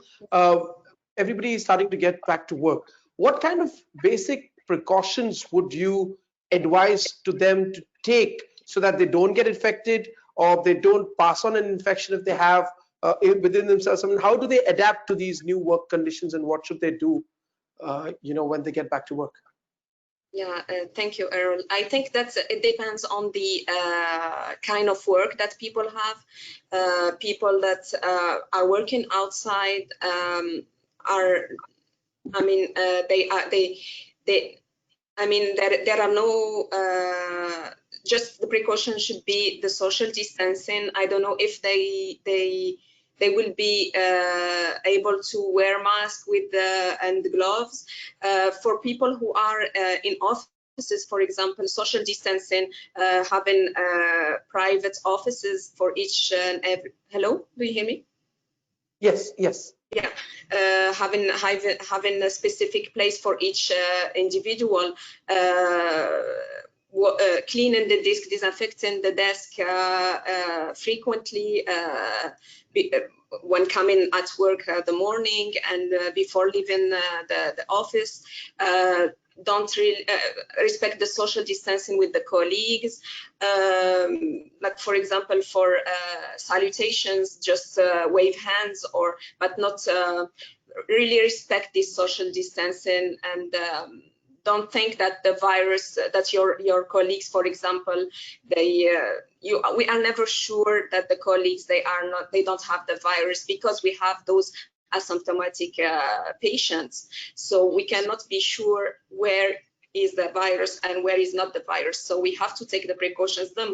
everybody is starting to get back to work. What kind of basic precautions would you advise to them to take so that they don't get infected, or they don't pass on an infection if they have within themselves? I mean, how do they adapt to these new work conditions, and what should they do, when they get back to work? Yeah, thank you, Errol. I think that it depends on the kind of work that people have. People that are working outside are, I mean, I mean, there are no, just the precaution should be the social distancing. I don't know if they they will be able to wear masks with and gloves. For people who are in offices, for example, social distancing, having private offices for each and every. Hello, do you hear me? Yes, yes. Yeah, having a specific place for each individual, cleaning the desk, disinfecting the desk frequently when coming at work the morning and before leaving the office. Don't really respect the social distancing with the colleagues. Like for example, for salutations, just wave hands, but not really respect this social distancing, and don't think that the virus, that your colleagues, for example, we are never sure that the colleagues they don't have the virus, because we have those asymptomatic patients, so we cannot be sure where is the virus and where is not the virus. So we have to take the precautions, the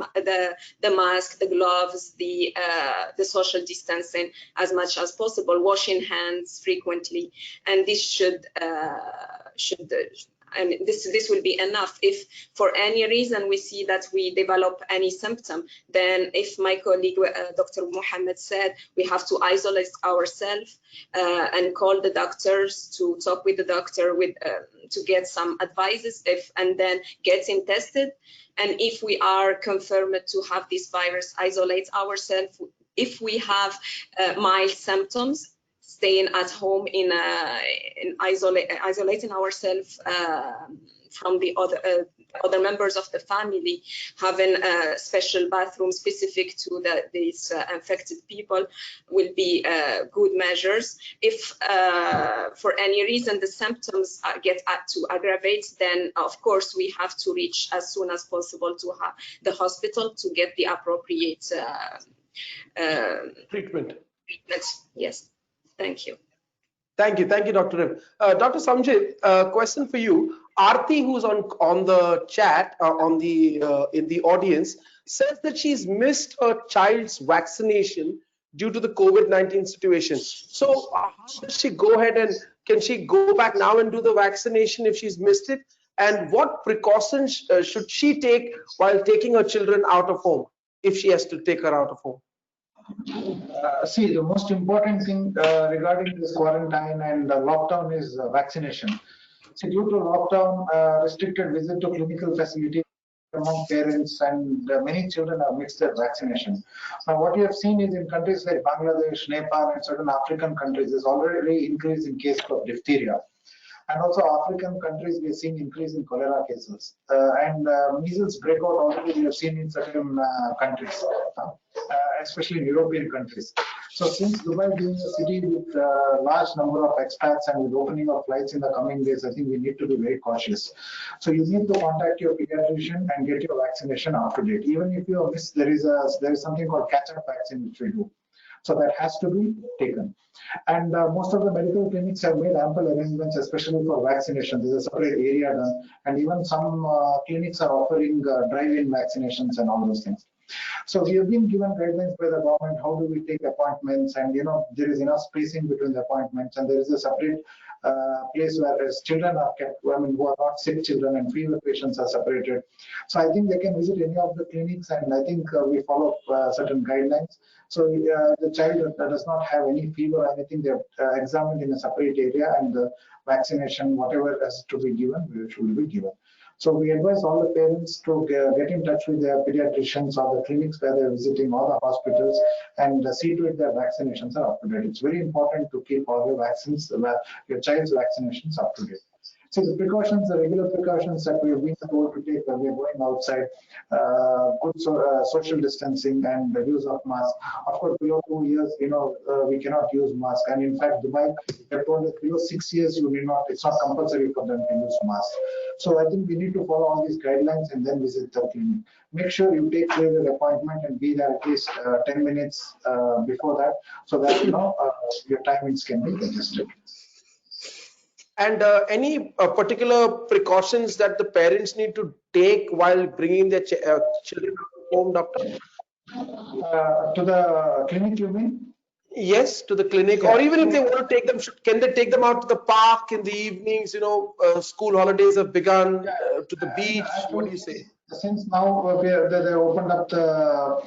mask, the gloves, the social distancing as much as possible, washing hands frequently, and this should and this will be enough. If for any reason we see that we develop any symptom, then if my colleague Dr. Mohammed said, we have to isolate ourselves and call the doctors, to talk with the doctor to get some advices, and then getting tested. And if we are confirmed to have this virus, isolate ourselves. If we have mild symptoms, staying at home in isolating ourselves from the other members of the family, having a special bathroom specific to these infected people will be good measures. If for any reason the symptoms get to aggravate, then of course we have to reach as soon as possible to the hospital to get the appropriate Treatment. Yes. Thank you. Thank you, Dr. Rim. Dr. Samjit, question for you. Aarti, who's on the chat, in the audience, says that she's missed her child's vaccination due to the COVID-19 situation. So, how does she go ahead, and can she go back now and do the vaccination if she's missed it? And what precautions should she take while taking her children out of home, if she has to take her out of home? See, the most important thing regarding this quarantine and lockdown is vaccination. See, due to lockdown, restricted visit to clinical facilities among parents, and many children have missed their vaccination. Now, what you have seen is in countries like Bangladesh, Nepal, and certain African countries, there's already increase in cases of diphtheria. And also African countries, we are seeing increase in cholera cases. And measles breakout already we have seen in certain countries, especially in European countries. So since Dubai being a city with a large number of expats and with opening of flights in the coming days, I think we need to be very cautious. So you need to contact your pediatrician and get your vaccination up to date. Even if you miss, there is something called catch-up vaccine which we do. So that has to be taken. And most of the medical clinics have made ample arrangements, especially for vaccination. There's a separate area done, and even some clinics are offering drive-in vaccinations and all those things. So we have been given guidelines by the government. How do we take appointments? And there is enough spacing between the appointments, and there is a separate place where children are kept. I mean, who are not sick children and fever patients are separated. So I think they can visit any of the clinics, and I think we follow certain guidelines. So the child that does not have any fever or anything, they're examined in a separate area, and the vaccination, whatever has to be given, will be given. So we advise all the parents to get in touch with their pediatricians or the clinics where they're visiting, or the hospitals, and see to it their vaccinations are up to date. It's very important to keep all your vaccines, your child's vaccinations up to date. So the precautions, the regular precautions that we have been told to take when we are going outside, good social distancing and the use of masks. Of course, below 2 years, we cannot use mask. And in fact, Dubai, they have told us below 6 years, you need not. It's not compulsory for them to use mask. So I think we need to follow all these guidelines and then visit the clinic. Make sure you take your appointment and be there at least 10 minutes before that, so that your timings can be adjusted. And any particular precautions that the parents need to take while bringing their children home, doctor? To the clinic, you mean? Yes, to the clinic, Yeah. or even if they So, want to take them, can they take them out to the park in the evenings? School holidays have begun, yeah, to the beach. What do actually, you say? since now they opened up the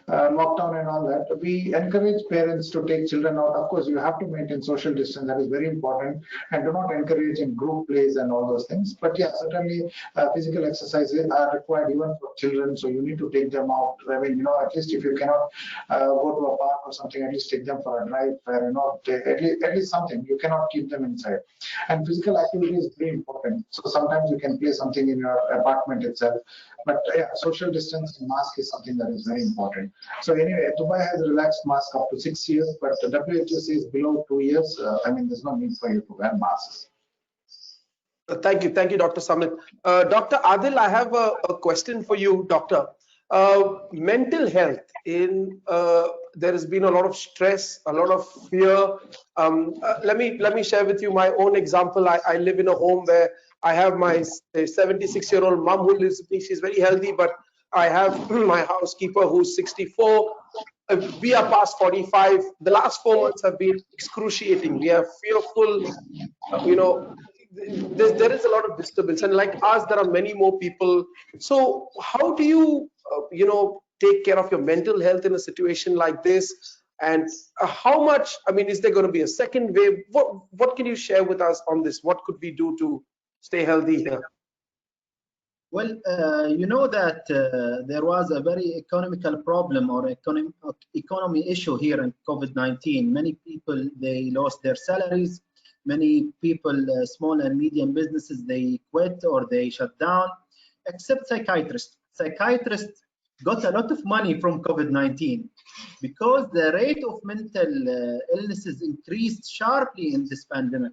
lockdown and all that, we encourage parents to take children out. Of course, you have to maintain social distance. That is very important, and do not encourage in group plays and all those things. But yeah, certainly physical exercises are required even for children. So you need to take them out. I mean, at least if you cannot go to a park or something, at least take them for a drive. Where, at least something. You cannot keep them inside. And physical activity is very important. So sometimes you can play something in your apartment itself. But yeah, social distance and mask is something that is very important. So anyway, Dubai has relaxed mask up to 6 years, but the WHO says below 2 years. I mean, there's no need for you to wear masks. Thank you, Dr. Samit. Dr. Adil, I have a question for you, Doctor. Mental health there has been a lot of stress, a lot of fear. Let me share with you my own example. I live in a home where I have my 76-year-old mom who lives with me. She's very healthy, but I have my housekeeper who's 64. We are past 45. The last 4 months have been excruciating. We are fearful. You know, there is a lot of disturbance, and like us, there are many more people. So how do you take care of your mental health in a situation like this? And how much, I mean, is there going to be a second wave? What can you share with us on this? What could we do to stay healthy here? Well, you know that there was a very economical problem or economy issue here in COVID-19. Many people, they lost their salaries. Many people, small and medium businesses, they quit or they shut down, except psychiatrists. Psychiatrists got a lot of money from COVID-19 because the rate of mental illnesses increased sharply in this pandemic.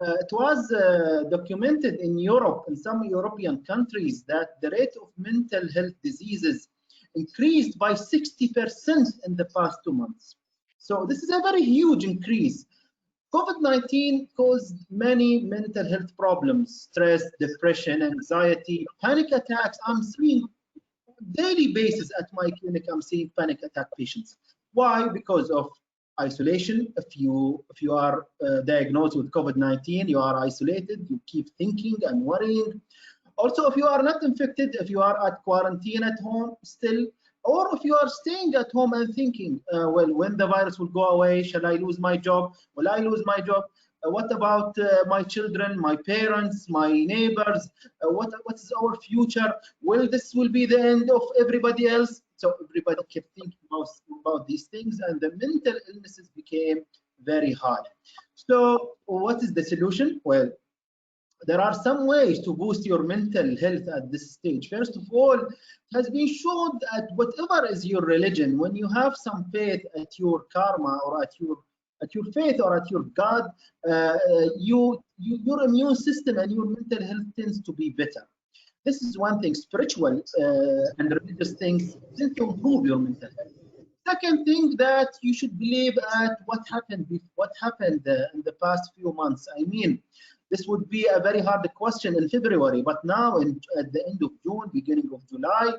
It was documented in Europe, in some European countries, that the rate of mental health diseases increased by 60% in the past 2 months. So this is a very huge increase. COVID-19 caused many mental health problems, stress, depression, anxiety, panic attacks. I'm seeing daily basis at my clinic, I'm seeing panic attack patients. Why? Because of isolation. If you are diagnosed with COVID-19, you are isolated, you keep thinking and worrying. Also, if you are not infected, if you are at quarantine at home still, or if you are staying at home and thinking, well, when the virus will go away, shall I lose my job? Will I lose my job? What about my children, my parents, my neighbors? What is our future? Well, this will be the end of everybody else. So everybody kept thinking about these things, and the mental illnesses became very high. So what is the solution? Well, there are some ways to boost your mental health at this stage. First of all, it has been shown that whatever is your religion, when you have some faith at your karma or at your faith or at your God, your immune system and your mental health tends to be better. This is one thing. Spiritual and religious things tend to improve your mental health. Second thing, that you should believe at what happened in the past few months. I mean, this would be a very hard question in February, but now at the end of June, beginning of July,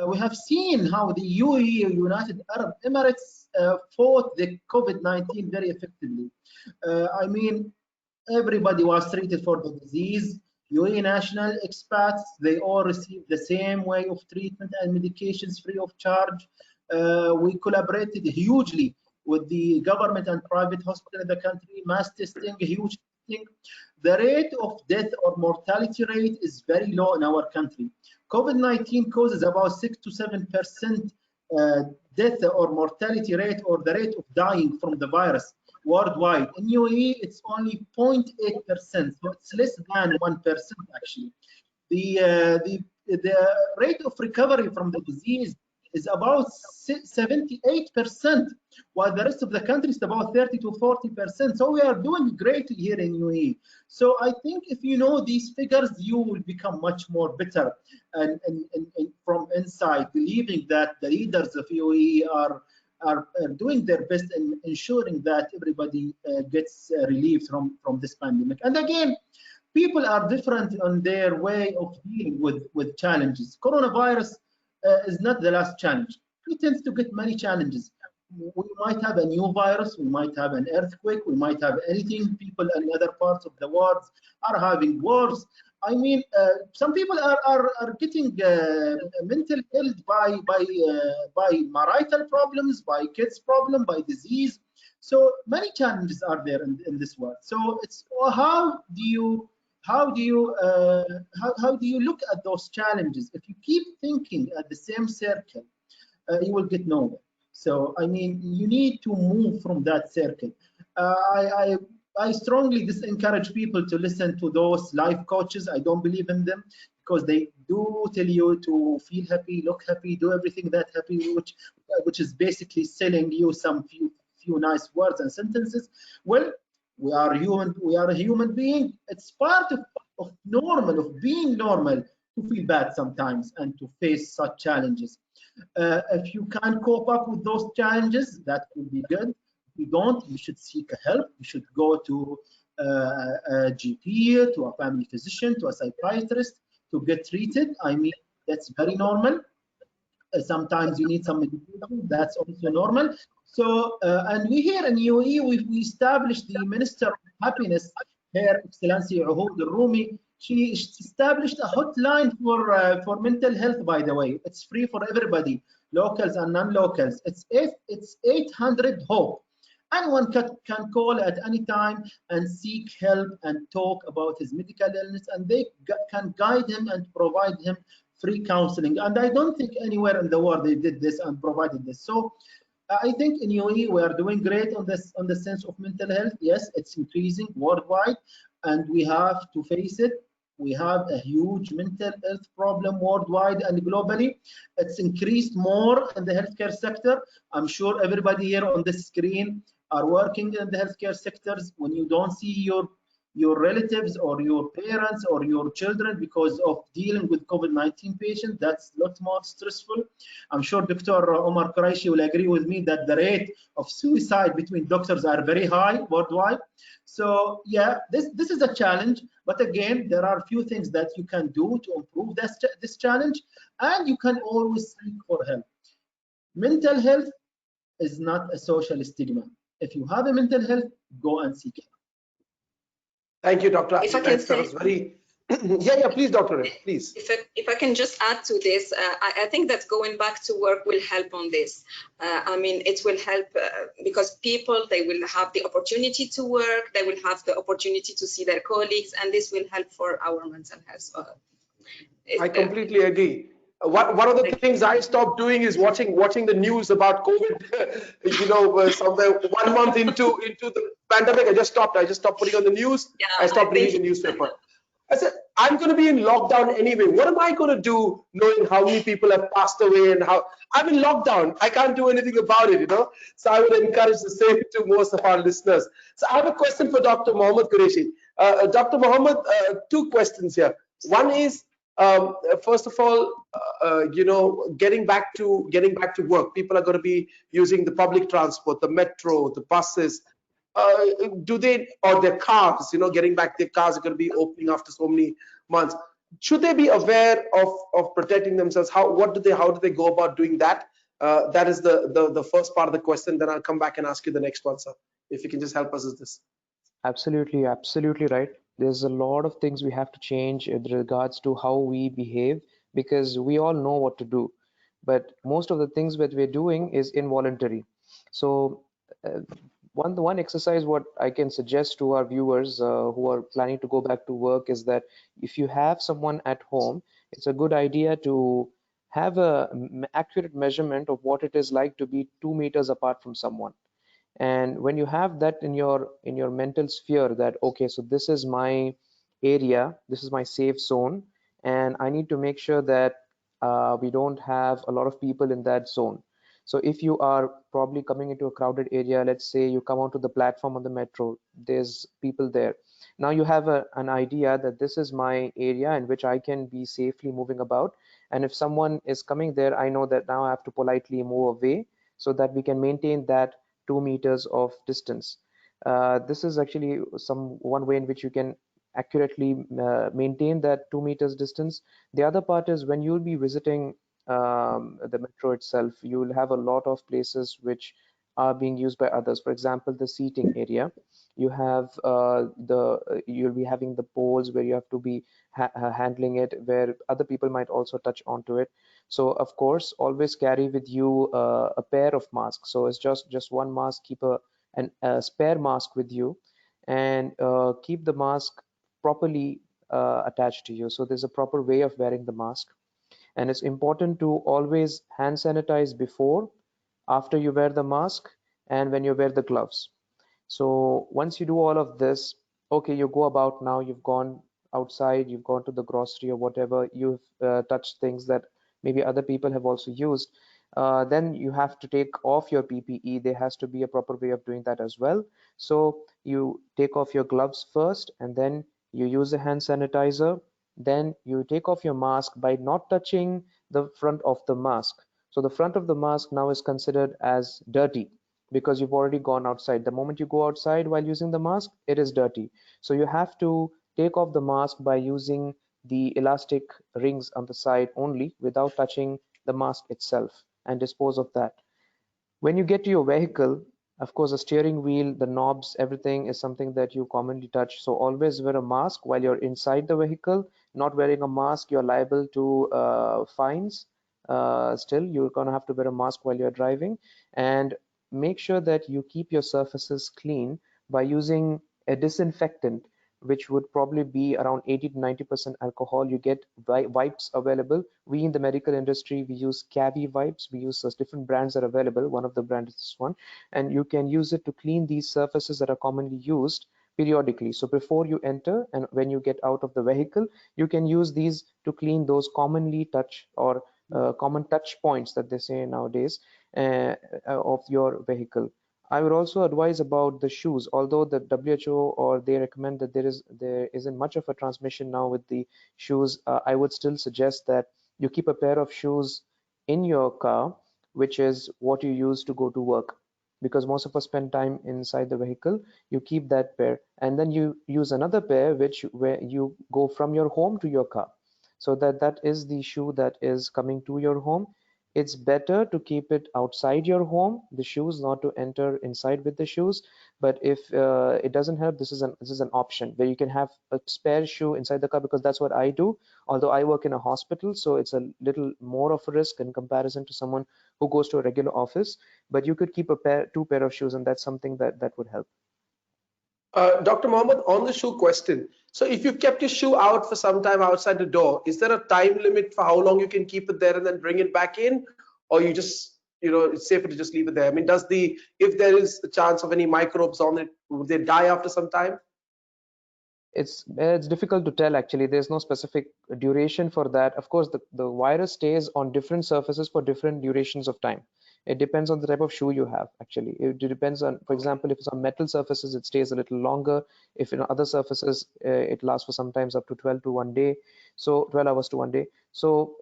we have seen how the UAE, United Arab Emirates, fought the COVID-19 very effectively. I mean, everybody was treated for the disease. UAE national expats, they all received the same way of treatment and medications free of charge. We collaborated hugely with the government and private hospital in the country, mass testing, huge testing. The rate of death or mortality rate is very low in our country. COVID-19 causes about 6 to 7% death or mortality rate, or the rate of dying from the virus worldwide. In UAE, it's only 0.8%, so it's less than 1% actually. The rate of recovery from the disease is about 78%, while the rest of the country is about 30 to 40%. So we are doing great here in UAE. So I think if you know these figures, you will become much more better and from inside, believing that the leaders of UAE are doing their best in ensuring that everybody gets relief from this pandemic. And again, people are different on their way of dealing with challenges. Coronavirus is not the last challenge. It tends to get many challenges. we might have a new virus, we might have an earthquake, we might have anything. People in other parts of the world are having wars. I mean, some people are getting mental ill by marital problems, by kids problem, by disease. So many challenges are there in this world. So it's how do you look at those challenges? If you keep thinking at the same circle, you will get nowhere. So I mean, you need to move from that circle. I strongly disencourage people to listen to those life coaches. I don't believe in them because they do tell you to feel happy, look happy, do everything that happy, which is basically selling you some few nice words and sentences. Well, we are human. We are a human being. It's part of normal, of being normal, to feel bad sometimes and to face such challenges. If you can cope up with those challenges, that would be good. If you don't, you should seek help. You should go to a GP, to a family physician, to a psychiatrist to get treated. I mean, that's very normal. Sometimes you need some medication. That's also normal. So, and we here in UAE, we established the Minister of Happiness, Her Excellency Uhud Al-Rumi. She established a hotline for mental health. By the way, it's free for everybody, locals and non-locals. It's 800 HOPE. Anyone can call at any time and seek help and talk about his medical illness, and they can guide him and provide him free counseling. And I don't think anywhere in the world they did this and provided this. So I think in UAE we are doing great on this, on the sense of mental health. Yes, it's increasing worldwide, and we have to face it. We have a huge mental health problem worldwide and globally. It's increased more in the healthcare sector. I'm sure everybody here on this screen are working in the healthcare sectors. When you don't see your relatives or your parents or your children because of dealing with COVID-19 patients, that's a lot more stressful. I'm sure Dr. Omar Quraishi will agree with me that the rate of suicide between doctors are very high worldwide. So yeah, this is a challenge, but again, there are a few things that you can do to improve this challenge, and you can always seek for help. Mental health is not a social stigma. If you have a mental health, go and seek help. Thank you, Dr. If I can That was very, yeah, please, Dr. Please. If I can just add to this, I think that going back to work will help on this. I mean, it will help because people, they will have the opportunity to work, they will have the opportunity to see their colleagues, and this will help for our mental health. I completely agree. One of the things I stopped doing is watching the news about COVID. You know, somewhere 1 month into the pandemic, I just stopped. I just stopped putting on the news. Yeah, I stopped reading the newspaper. I said, I'm going to be in lockdown anyway. What am I going to do knowing how many people have passed away and how I'm in lockdown? I can't do anything about it, you know. So I would encourage the same to most of our listeners. So I have a question for Dr. Mohammed Qureshi. Dr. Mohammed, two questions here. One is, first of all, you know, getting back to work. People are going to be using the public transport, the metro, the buses. Do they, or their cars, you know, getting back, their cars are going to be opening after so many months. Should they be aware of protecting themselves? How do they go about doing that? That is the first part of the question. Then I'll come back and ask you the next one, sir. If you can just help us with this. Absolutely, absolutely right. There's a lot of things we have to change with regards to how we behave, because we all know what to do, but most of the things that we're doing is involuntary. So uh, one exercise what I can suggest to our viewers who are planning to go back to work is that if you have someone at home, it's a good idea to have a accurate measurement of what it is like to be 2 meters apart from someone. And when you have that in your mental sphere, that okay, so this is my area, this is my safe zone, and I need to make sure that we don't have a lot of people in that zone. So if you are probably coming into a crowded area, let's say you come onto the platform on the metro, there's people there. Now you have an idea that this is my area in which I can be safely moving about, and if someone is coming there, I know that now I have to politely move away so that we can maintain that 2 meters of distance. This is actually one way in which you can accurately maintain that 2 meters distance. The other part is when you'll be visiting the metro itself, you will have a lot of places which are being used by others. For example, the seating area, you have you'll be having the poles where you have to be handling it, where other people might also touch onto it. So of course, always carry with you a pair of masks. So it's just one mask. Keep a spare mask with you, and keep the mask properly attached to you. So there's a proper way of wearing the mask, and it's important to always hand sanitize before, after you wear the mask, and when you wear the gloves. So once you do all of this, okay, you go about now, you've gone outside, you've gone to the grocery or whatever, you've touched things that maybe other people have also used. Then you have to take off your PPE. There has to be a proper way of doing that as well. So you take off your gloves first, and then you use a hand sanitizer. Then you take off your mask by not touching the front of the mask. So the front of the mask now is considered as dirty because you've already gone outside. The moment you go outside while using the mask, it is dirty. So you have to take off the mask by using the elastic rings on the side only without touching the mask itself, and dispose of that. When you get to your vehicle, of course, the steering wheel, the knobs, everything is something that you commonly touch. So always wear a mask while you're inside the vehicle. Not wearing a mask, you're liable to fines. Still, you're going to have to wear a mask while you're driving. And make sure that you keep your surfaces clean by using a disinfectant, which would probably be around 80 to 90% alcohol. You get wipes available. We in the medical industry, we use Cavi wipes. We use different brands that are available. One of the brands is this one, and you can use it to clean these surfaces that are commonly used periodically. So before you enter and when you get out of the vehicle, you can use these to clean those commonly touch or common touch points that they say nowadays of your vehicle. I would also advise about the shoes. Although the WHO or they recommend that there isn't much of a transmission now with the shoes, I would still suggest that you keep a pair of shoes in your car, which is what you use to go to work. Because most of us spend time inside the vehicle, you keep that pair, and then you use another pair where you go from your home to your car. So that is the shoe that is coming to your home. It's better to keep it outside your home, the shoes, not to enter inside with the shoes. But if it doesn't help, this is an option where you can have a spare shoe inside the car, because that's what I do. Although I work in a hospital, so it's a little more of a risk in comparison to someone who goes to a regular office. But you could keep two pair of shoes, and that's something that would help. Dr. Mohammed, on the shoe question, so if you've kept your shoe out for some time outside the door, is there a time limit for how long you can keep it there and then bring it back in? Or you just, it's safer to just leave it there? I mean, if there is a chance of any microbes on it, would they die after some time? It's difficult to tell actually. There's no specific duration for that. Of course, the virus stays on different surfaces for different durations of time. It depends on the type of shoe you have actually. It depends on, for example, if it's on metal surfaces, it stays a little longer. If in other surfaces, it lasts for sometimes up to 12 to 1 day. So 12 hours to 1 day. So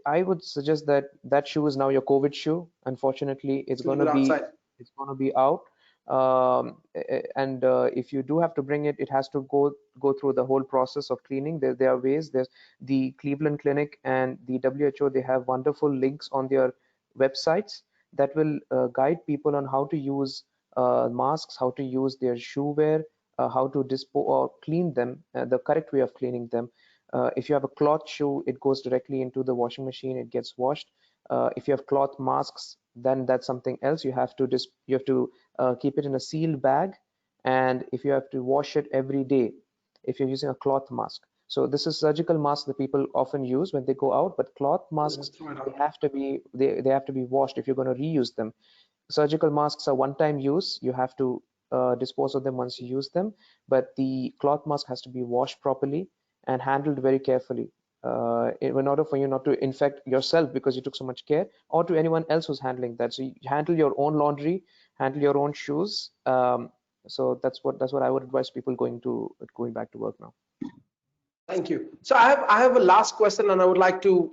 I would suggest that shoe is now your COVID shoe. Unfortunately, it's going to be out. And if you do have to bring it, it has to go through the whole process of cleaning. There are ways. There's the Cleveland Clinic and the WHO. They have wonderful links on their websites that will guide people on how to use masks, how to use their shoe wear, how to dispose or clean them, the correct way of cleaning them. If you have a cloth shoe, it goes directly into the washing machine. It gets washed. If you have cloth masks, then that's something else. You have to keep it in a sealed bag, and if you have to wash it every day if you're using a cloth mask. So this is surgical masks that people often use when they go out, but cloth masks, they have to be washed if you're going to reuse them. Surgical masks are one-time use. You have to dispose of them once you use them, but the cloth mask has to be washed properly and handled very carefully in order for you not to infect yourself because you took so much care, or to anyone else who's handling that. So you handle your own laundry, handle your own shoes. So that's what I would advise people going back to work now. Thank you. So I have a last question, and I would like to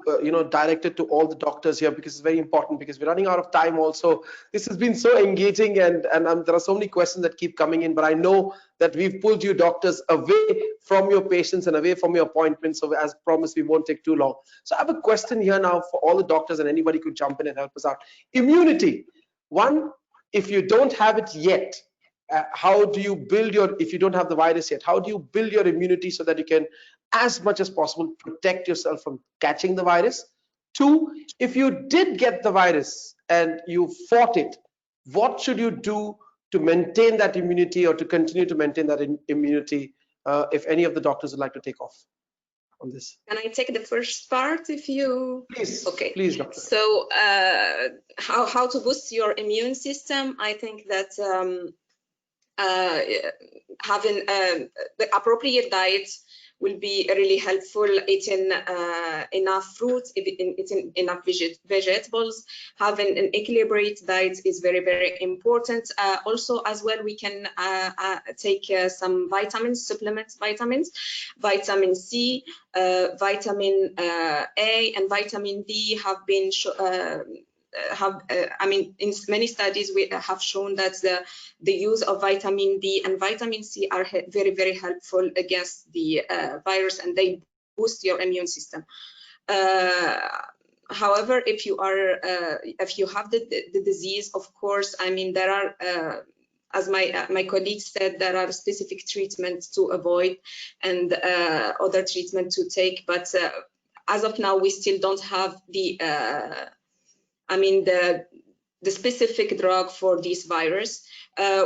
direct it to all the doctors here, because it's very important, because we're running out of time also. This has been so engaging, and there are so many questions that keep coming in, but I know that we've pulled you doctors away from your patients and away from your appointments. So as promised, we won't take too long. So I have a question here now for all the doctors, and anybody could jump in and help us out. Immunity. One, if you don't have it yet, how do you build your, if you don't have the virus yet, how do you build your immunity so that you can, as much as possible, protect yourself from catching the virus? Two, if you did get the virus and you fought it, what should you do to maintain that immunity or to continue to maintain that immunity? If any of the doctors would like to take off on this. Can I take the first part if you? Please, okay. Please, doctor. So how to boost your immune system? I think that having the appropriate diet will be really helpful. Eating enough fruits, eating enough vegetables, having an equilibrated diet is very, very important. Also, as well, we can take some vitamins, supplements, vitamins, vitamin C, vitamin A, and vitamin D have been I mean, in many studies we have shown that the use of vitamin D and vitamin C are very, very helpful against the virus, and they boost your immune system. However, if you have the disease, of course, I mean, there are as my colleague said, there are specific treatments to avoid and other treatment to take, but as of now we still don't have the I mean, the specific drug for this virus.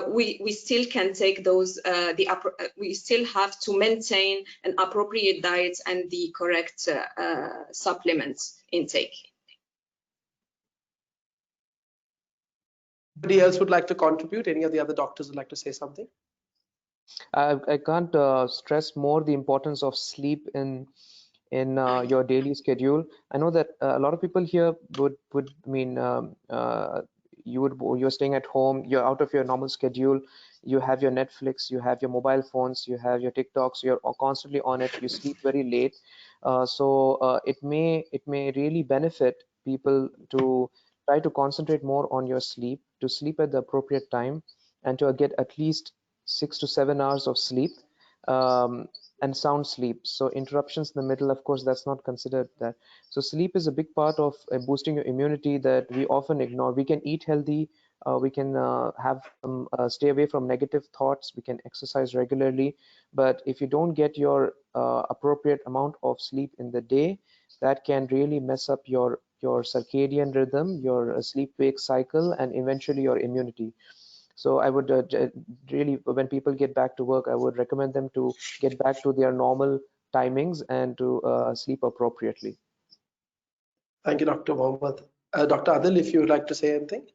We still can take those, we still have to maintain an appropriate diet and the correct supplements intake. Anybody else would like to contribute? Any of the other doctors would like to say something? I can't stress more the importance of sleep in your daily schedule. I know that a lot of people here would mean you're staying at home, you're out of your normal schedule, you have your Netflix, you have your mobile phones, you have your TikToks, you're constantly on it, you sleep very late. So it may really benefit people to try to concentrate more on your sleep, to sleep at the appropriate time, and to get at least 6 to 7 hours of sleep. And sound sleep. So interruptions in the middle, of course, that's not considered that. So sleep is a big part of boosting your immunity that we often ignore. We can eat healthy, we can have stay away from negative thoughts, we can exercise regularly, but if you don't get your appropriate amount of sleep in the day, that can really mess up your circadian rhythm, your sleep-wake cycle, and eventually your immunity. So I would really, when people get back to work, I would recommend them to get back to their normal timings and to sleep appropriately. Thank you, Dr. Mohammed. Dr. Adil, if you would like to say anything.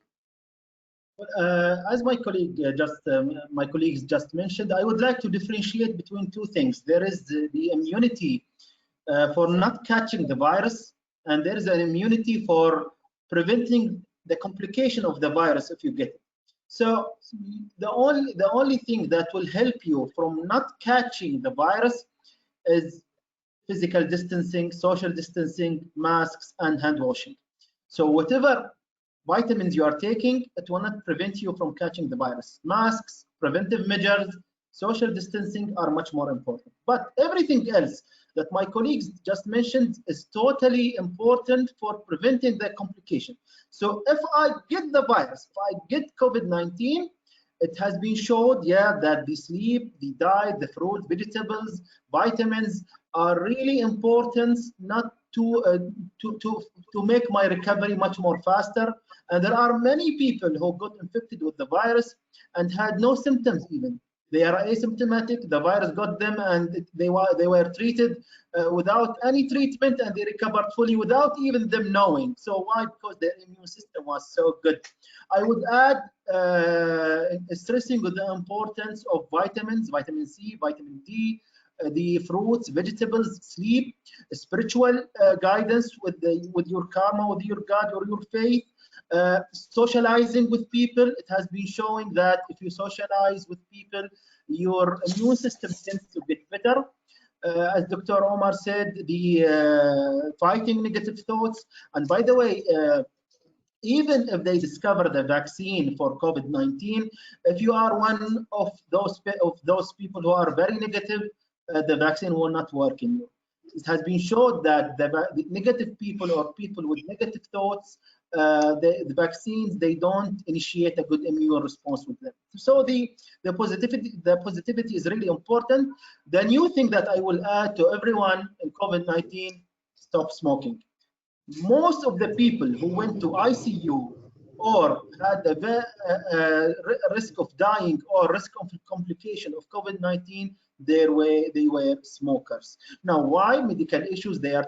As my colleagues just mentioned, I would like to differentiate between two things. There is the immunity for not catching the virus, and there is an immunity for preventing the complication of the virus if you get it. So the only thing that will help you from not catching the virus is physical distancing, social distancing, masks, and hand washing. So whatever vitamins you are taking, it will not prevent you from catching the virus. Masks, preventive measures, social distancing are much more important. But everything else that my colleagues just mentioned is totally important for preventing the complication. So if I get the virus, if I get COVID-19, it has been showed, yeah, that the sleep, the diet, the fruit, vegetables, vitamins are really important not to make my recovery much more faster. And there are many people who got infected with the virus and had no symptoms even. They are asymptomatic, the virus got them, and they were treated without any treatment, and they recovered fully without even them knowing. So why? Because their immune system was so good. I would add stressing the importance of vitamins, vitamin C, vitamin D, the fruits, vegetables, sleep, spiritual guidance with your karma, with your God or your faith. Socializing with people, it has been showing that if you socialize with people, your immune system tends to get better. As Dr. Omar said, the fighting negative thoughts. And by the way, even if they discover the vaccine for COVID-19, if you are one of those people who are very negative, the vaccine will not work in you. It has been shown that the negative people or people with negative thoughts the vaccines, they don't initiate a good immune response with them. So the positivity is really important. The new thing that I will add to everyone in COVID-19: stop smoking. Most of the people who went to ICU or had a risk of dying or risk of complication of COVID-19, they were smokers. Now, why medical issues? They are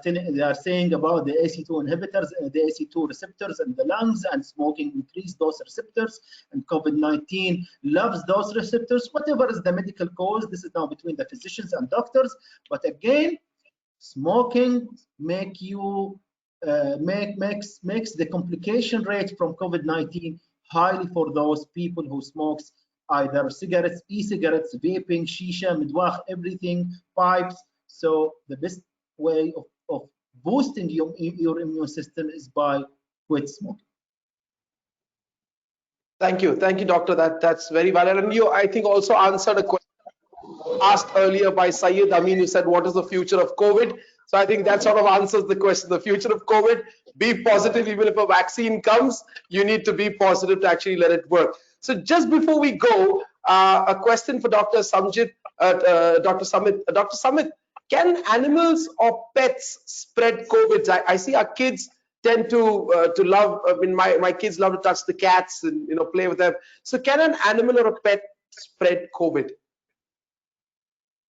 saying about the ACE2 inhibitors, the ACE2 receptors in the lungs, and smoking increased those receptors, and COVID-19 loves those receptors. Whatever is the medical cause, this is now between the physicians and doctors. But again, smoking makes the complication rate from COVID-19 highly for those people who smokes either cigarettes, e-cigarettes, vaping, shisha, midwah, everything, pipes. So the best way of boosting your immune system is by quit smoking. Thank you, doctor. That's very valid, and you, I think, also answered a question asked earlier by Syed Amin, who said, what is the future of COVID? So I think that sort of answers the question. The future of COVID: be positive. Even if a vaccine comes, you need to be positive to actually let it work. So just before we go, a question for Dr. Samjit, Dr. Samit. Dr. Samit, can animals or pets spread COVID? I see our kids tend to love. I mean, my kids love to touch the cats and play with them. So can an animal or a pet spread COVID?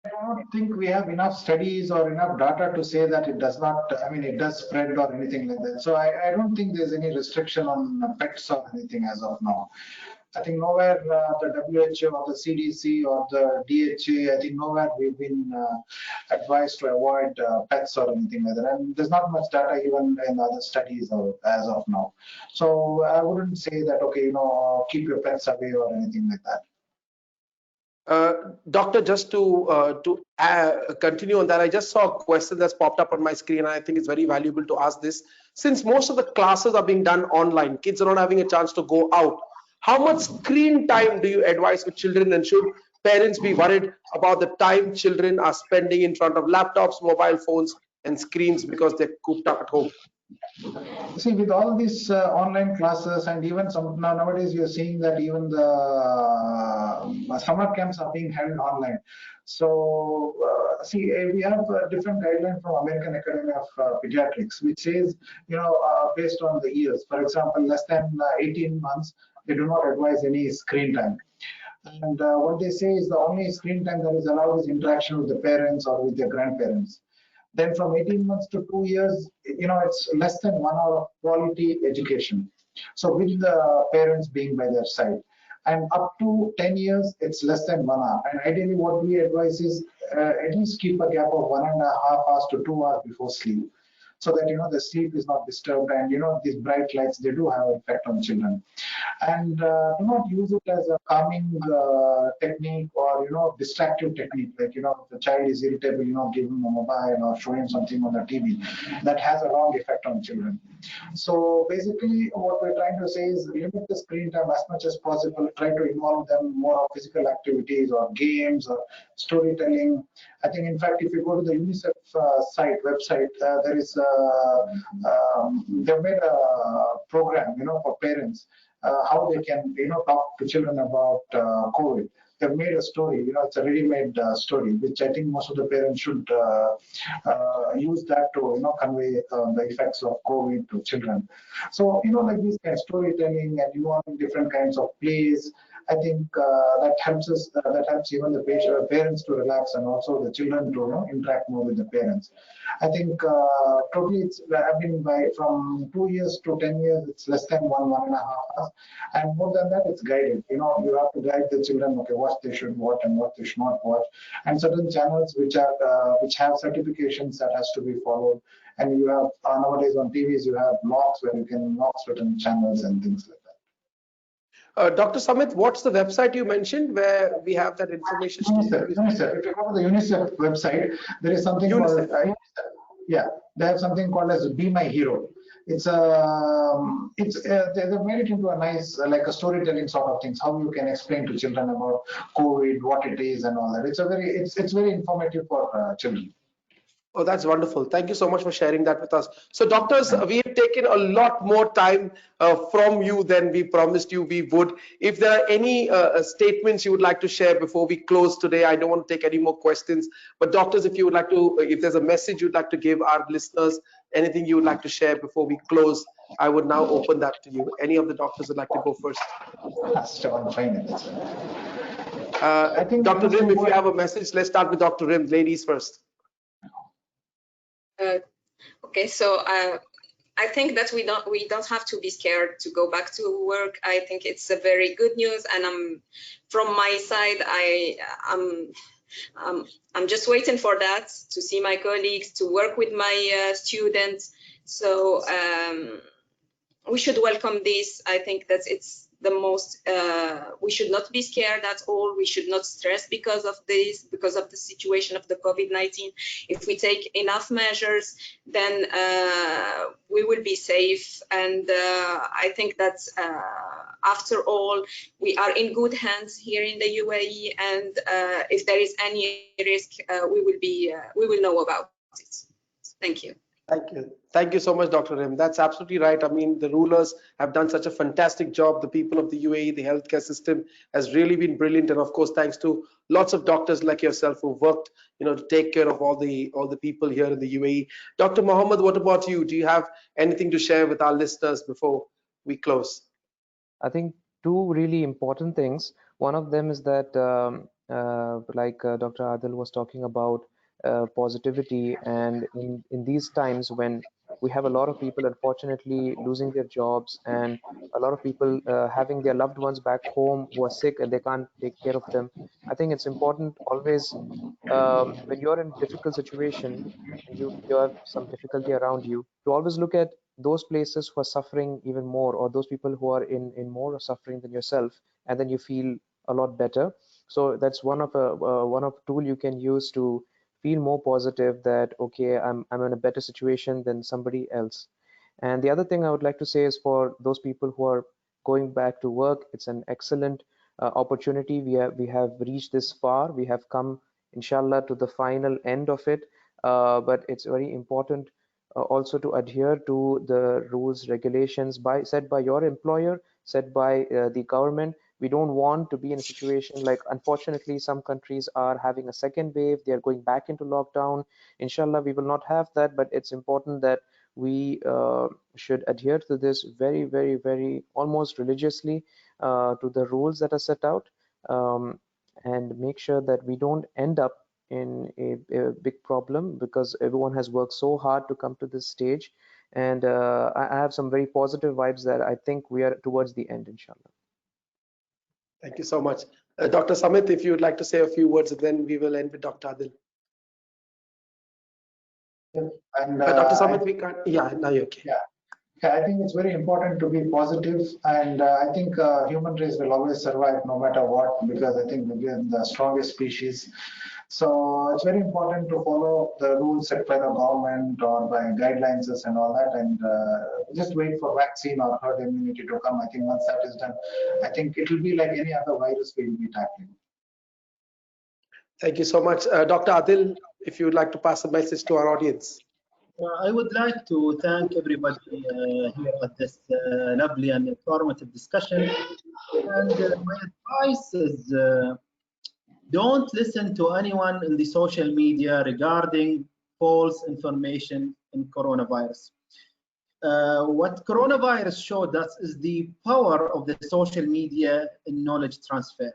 I don't think we have enough studies or enough data to say that it does not, I mean, it does spread or anything like that. So I don't think there's any restriction on pets or anything as of now. I think nowhere the WHO or the CDC or the DHA, I think nowhere we've been advised to avoid pets or anything like that. And there's not much data even in other studies as of now. So I wouldn't say that, okay, keep your pets away or anything like that. Doctor, just to continue on that, I just saw a question that's popped up on my screen, and I think it's very valuable to ask this. Since most of the classes are being done online, kids are not having a chance to go out, how much screen time do you advise with children, and should parents be worried about the time children are spending in front of laptops, mobile phones, and screens because they're cooped up at home? See, with all these online classes, and even nowadays you're seeing that even the summer camps are being held online. So see, we have a different guideline from American Academy of Pediatrics, which says, based on the years. For example, less than 18 months, they do not advise any screen time. And what they say is the only screen time that is allowed is interaction with the parents or with their grandparents. Then from 18 months to 2 years, it's less than 1 hour of quality education. So with the parents being by their side. And up to 10 years, it's less than 1 hour. And ideally what we advise is at least keep a gap of 1.5 hours to 2 hours before sleep, so that the sleep is not disturbed, and these bright lights, they do have an effect on children. And do not use it as a calming technique or distractive technique, like if the child is irritable, give him a mobile or show him something on the TV. That has a wrong effect on children. So basically what we're trying to say is limit the screen time as much as possible. Try to involve them more of physical activities or games or storytelling. I think, in fact, if you go to the UNICEF website, there is they've made a program, for parents, how they can, talk to children about COVID. They've made a story, it's a ready-made story, which I think most of the parents should use that to, convey the effects of COVID to children. So, like this kind of storytelling and involving different kinds of plays, I think that helps us. That helps even the parents to relax, and also the children to interact more with the parents. I think totally, from 2 years to 10 years, it's less than 1.5 hours, and more than that, it's guided. You have to guide the children. Okay, what they should watch and what they should not watch, and certain channels which have certifications that has to be followed. And you have nowadays on TVs, you have locks where you can lock certain channels and things like that. Dr. Samit, what's the website you mentioned where we have that information? UNICEF. If you go to the UNICEF website, there is something called they have something called as Be My Hero. It's they've made it into a nice like a storytelling sort of things, how you can explain to children about COVID, what it is, and all that. It's very informative for children. Oh, that's wonderful. Thank you so much for sharing that with us. So, doctors, we have taken a lot more time from you than we promised you we would. If there are any statements you would like to share before we close today, I don't want to take any more questions. But, doctors, if you would like to, if there's a message you'd like to give our listeners, anything you would like to share before we close, I would now open that to you. Any of the doctors would like to go first? Stefan, fine. I think the Dr. most Rim, if you have important. a message, let's start with Dr. Rim. Ladies first. Okay, so I think that we don't have to be scared to go back to work. I think it's a very good news, and from my side, I'm just waiting for that, to see my colleagues, to work with my students. So we should welcome this. I think that it's the most, we should not be scared at all. We should not stress because of this, because of the situation of the COVID-19. If we take enough measures, then we will be safe. And I think that after all, we are in good hands here in the UAE. And if there is any risk, we will know about it. Thank you. Thank you. Thank you so much, Dr. Rim. That's absolutely right. I mean, the rulers have done such a fantastic job. The people of the UAE, the healthcare system has really been brilliant. And of course, thanks to lots of doctors like yourself who worked, to take care of all the people here in the UAE. Dr. Mohammed, what about you? Do you have anything to share with our listeners before we close? I think two really important things. One of them is that, like Dr. Adil was talking about, positivity, and in these times when we have a lot of people unfortunately losing their jobs, and a lot of people having their loved ones back home who are sick and they can't take care of them. I think it's important always, when you're in a difficult situation and you have some difficulty around you, to always look at those places who are suffering even more, or those people who are in more suffering than yourself, and then you feel a lot better. So that's one of tool you can use to feel more positive, that okay, I'm in a better situation than somebody else. And the other thing I would like to say is, for those people who are going back to work, it's an excellent opportunity. We have reached this far. We have come, inshallah, to the final end of it. But it's very important also to adhere to the rules, regulations set by your employer, set by the government. We don't want to be in a situation like, unfortunately, some countries are having a second wave. They are going back into lockdown. Inshallah, we will not have that, but it's important that we should adhere to this very, very, very almost religiously, to the rules that are set out, and make sure that we don't end up in a big problem, because everyone has worked so hard to come to this stage. And I have some very positive vibes that I think we are towards the end, inshallah. Thank you so much. Dr. Samit, if you would like to say a few words, and then we will end with Dr. Adil. And Dr. Samit, we can't. Yeah, now you're okay. Yeah. I think it's very important to be positive, and I think human race will always survive no matter what, because I think we're the strongest species. So it's very important to follow the rules set by the government or by guidelines and all that, and just wait for vaccine or herd immunity to come. I think once that is done, I think it will be like any other virus we will be tackling. Thank you so much. Dr. Adil, if you would like to pass a message to our audience. I would like to thank everybody here at this lovely and informative discussion. And my advice is, don't listen to anyone in the social media regarding false information in coronavirus. What coronavirus showed us is the power of the social media in knowledge transfer.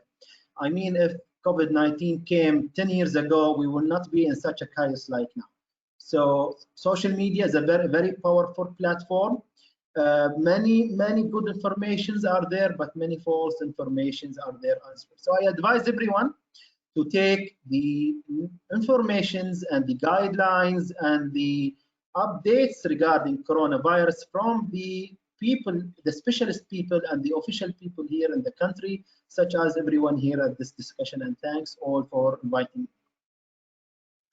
I mean, if COVID-19 came 10 years ago, we would not be in such a chaos like now. So social media is a very, very powerful platform. Many good informations are there, but many false informations are there as well. So I advise everyone to take the informations and the guidelines and the updates regarding coronavirus from the people, the specialist people and the official people here in the country, such as everyone here at this discussion. And thanks all for inviting me.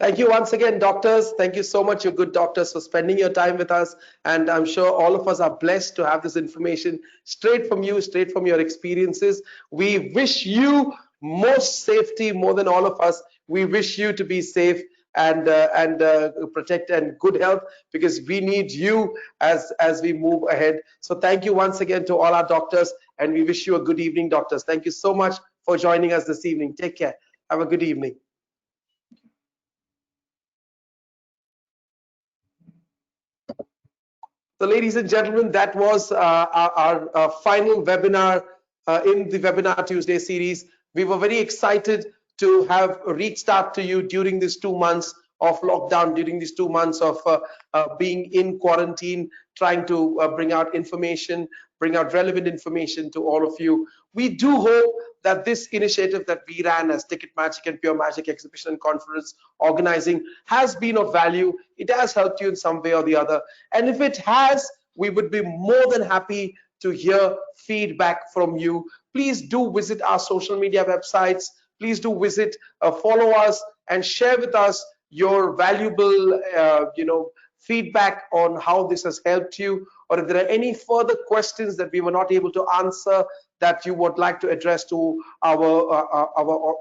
Thank you once again, doctors. Thank you so much, you good doctors, for spending your time with us. And I'm sure all of us are blessed to have this information straight from you, straight from your experiences. We wish you most safety more than all of us. We wish you to be safe. and protect and good health, because we need you as we move ahead. So thank you once again to all our doctors, and we wish you a good evening, doctors. Thank you so much for joining us this evening. Take care. Have a good evening. So, ladies and gentlemen, that was our final webinar in the Webinar Tuesday series. We were very excited to have reached out to you during these 2 months of lockdown, during these 2 months of being in quarantine, trying to bring out information, bring out relevant information to all of you. We do hope that this initiative that we ran as Ticket Magic and Pure Magic Exhibition and Conference organizing has been of value. It has helped you in some way or the other. And if it has, we would be more than happy to hear feedback from you. Please do visit our social media websites. Please do visit, follow us, and share with us your valuable, feedback on how this has helped you, or if there are any further questions that we were not able to answer that you would like to address to our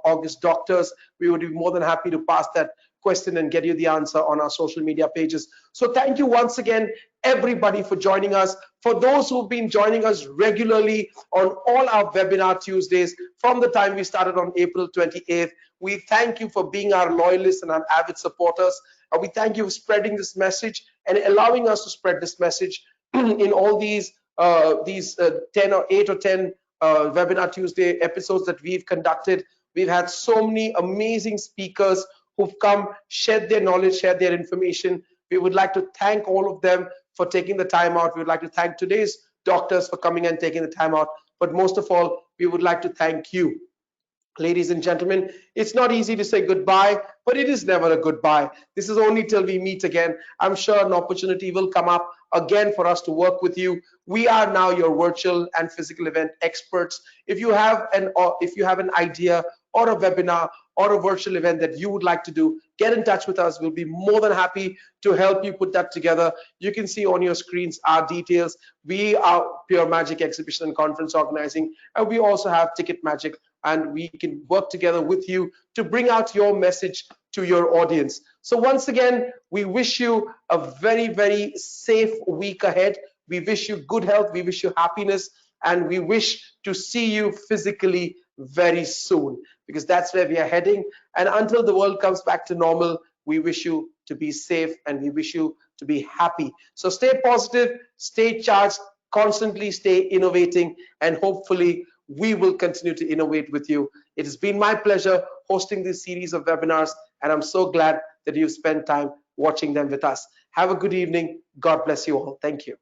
August doctors. We would be more than happy to pass that question and get you the answer on our social media pages. So thank you once again, everybody, for joining us. For those who've been joining us regularly on all our Webinar Tuesdays from the time we started on April 28th, we thank you for being our loyalists and our avid supporters. We thank you for spreading this message and allowing us to spread this message in all these 10 or 8 or 10 Webinar Tuesday episodes that we've conducted. We've had so many amazing speakers who've come, shared their knowledge, shared their information. We would like to thank all of them for taking the time out. We would like to thank today's doctors for coming and taking the time out. But most of all, we would like to thank you. Ladies and gentlemen, it's not easy to say goodbye, but it is never a goodbye. This is only till we meet again. I'm sure an opportunity will come up again for us to work with you. We are now your virtual and physical event experts. If you have an idea or a webinar or a virtual event that you would like to do, get in touch with us. We'll be more than happy to help you put that together. You can see on your screens our details. We are Pure Magic Exhibition and Conference Organizing, and we also have Ticket Magic, and we can work together with you to bring out your message to your audience. So once again, we wish you a very, very safe week ahead. We wish you good health, we wish you happiness, and we wish to see you physically very soon, because that's where we are heading. And until the world comes back to normal, we wish you to be safe and we wish you to be happy. So stay positive, stay charged, constantly stay innovating, and hopefully we will continue to innovate with you. It has been my pleasure hosting this series of webinars, and I'm so glad that you've spent time watching them with us. Have a good evening. God bless you all. Thank you.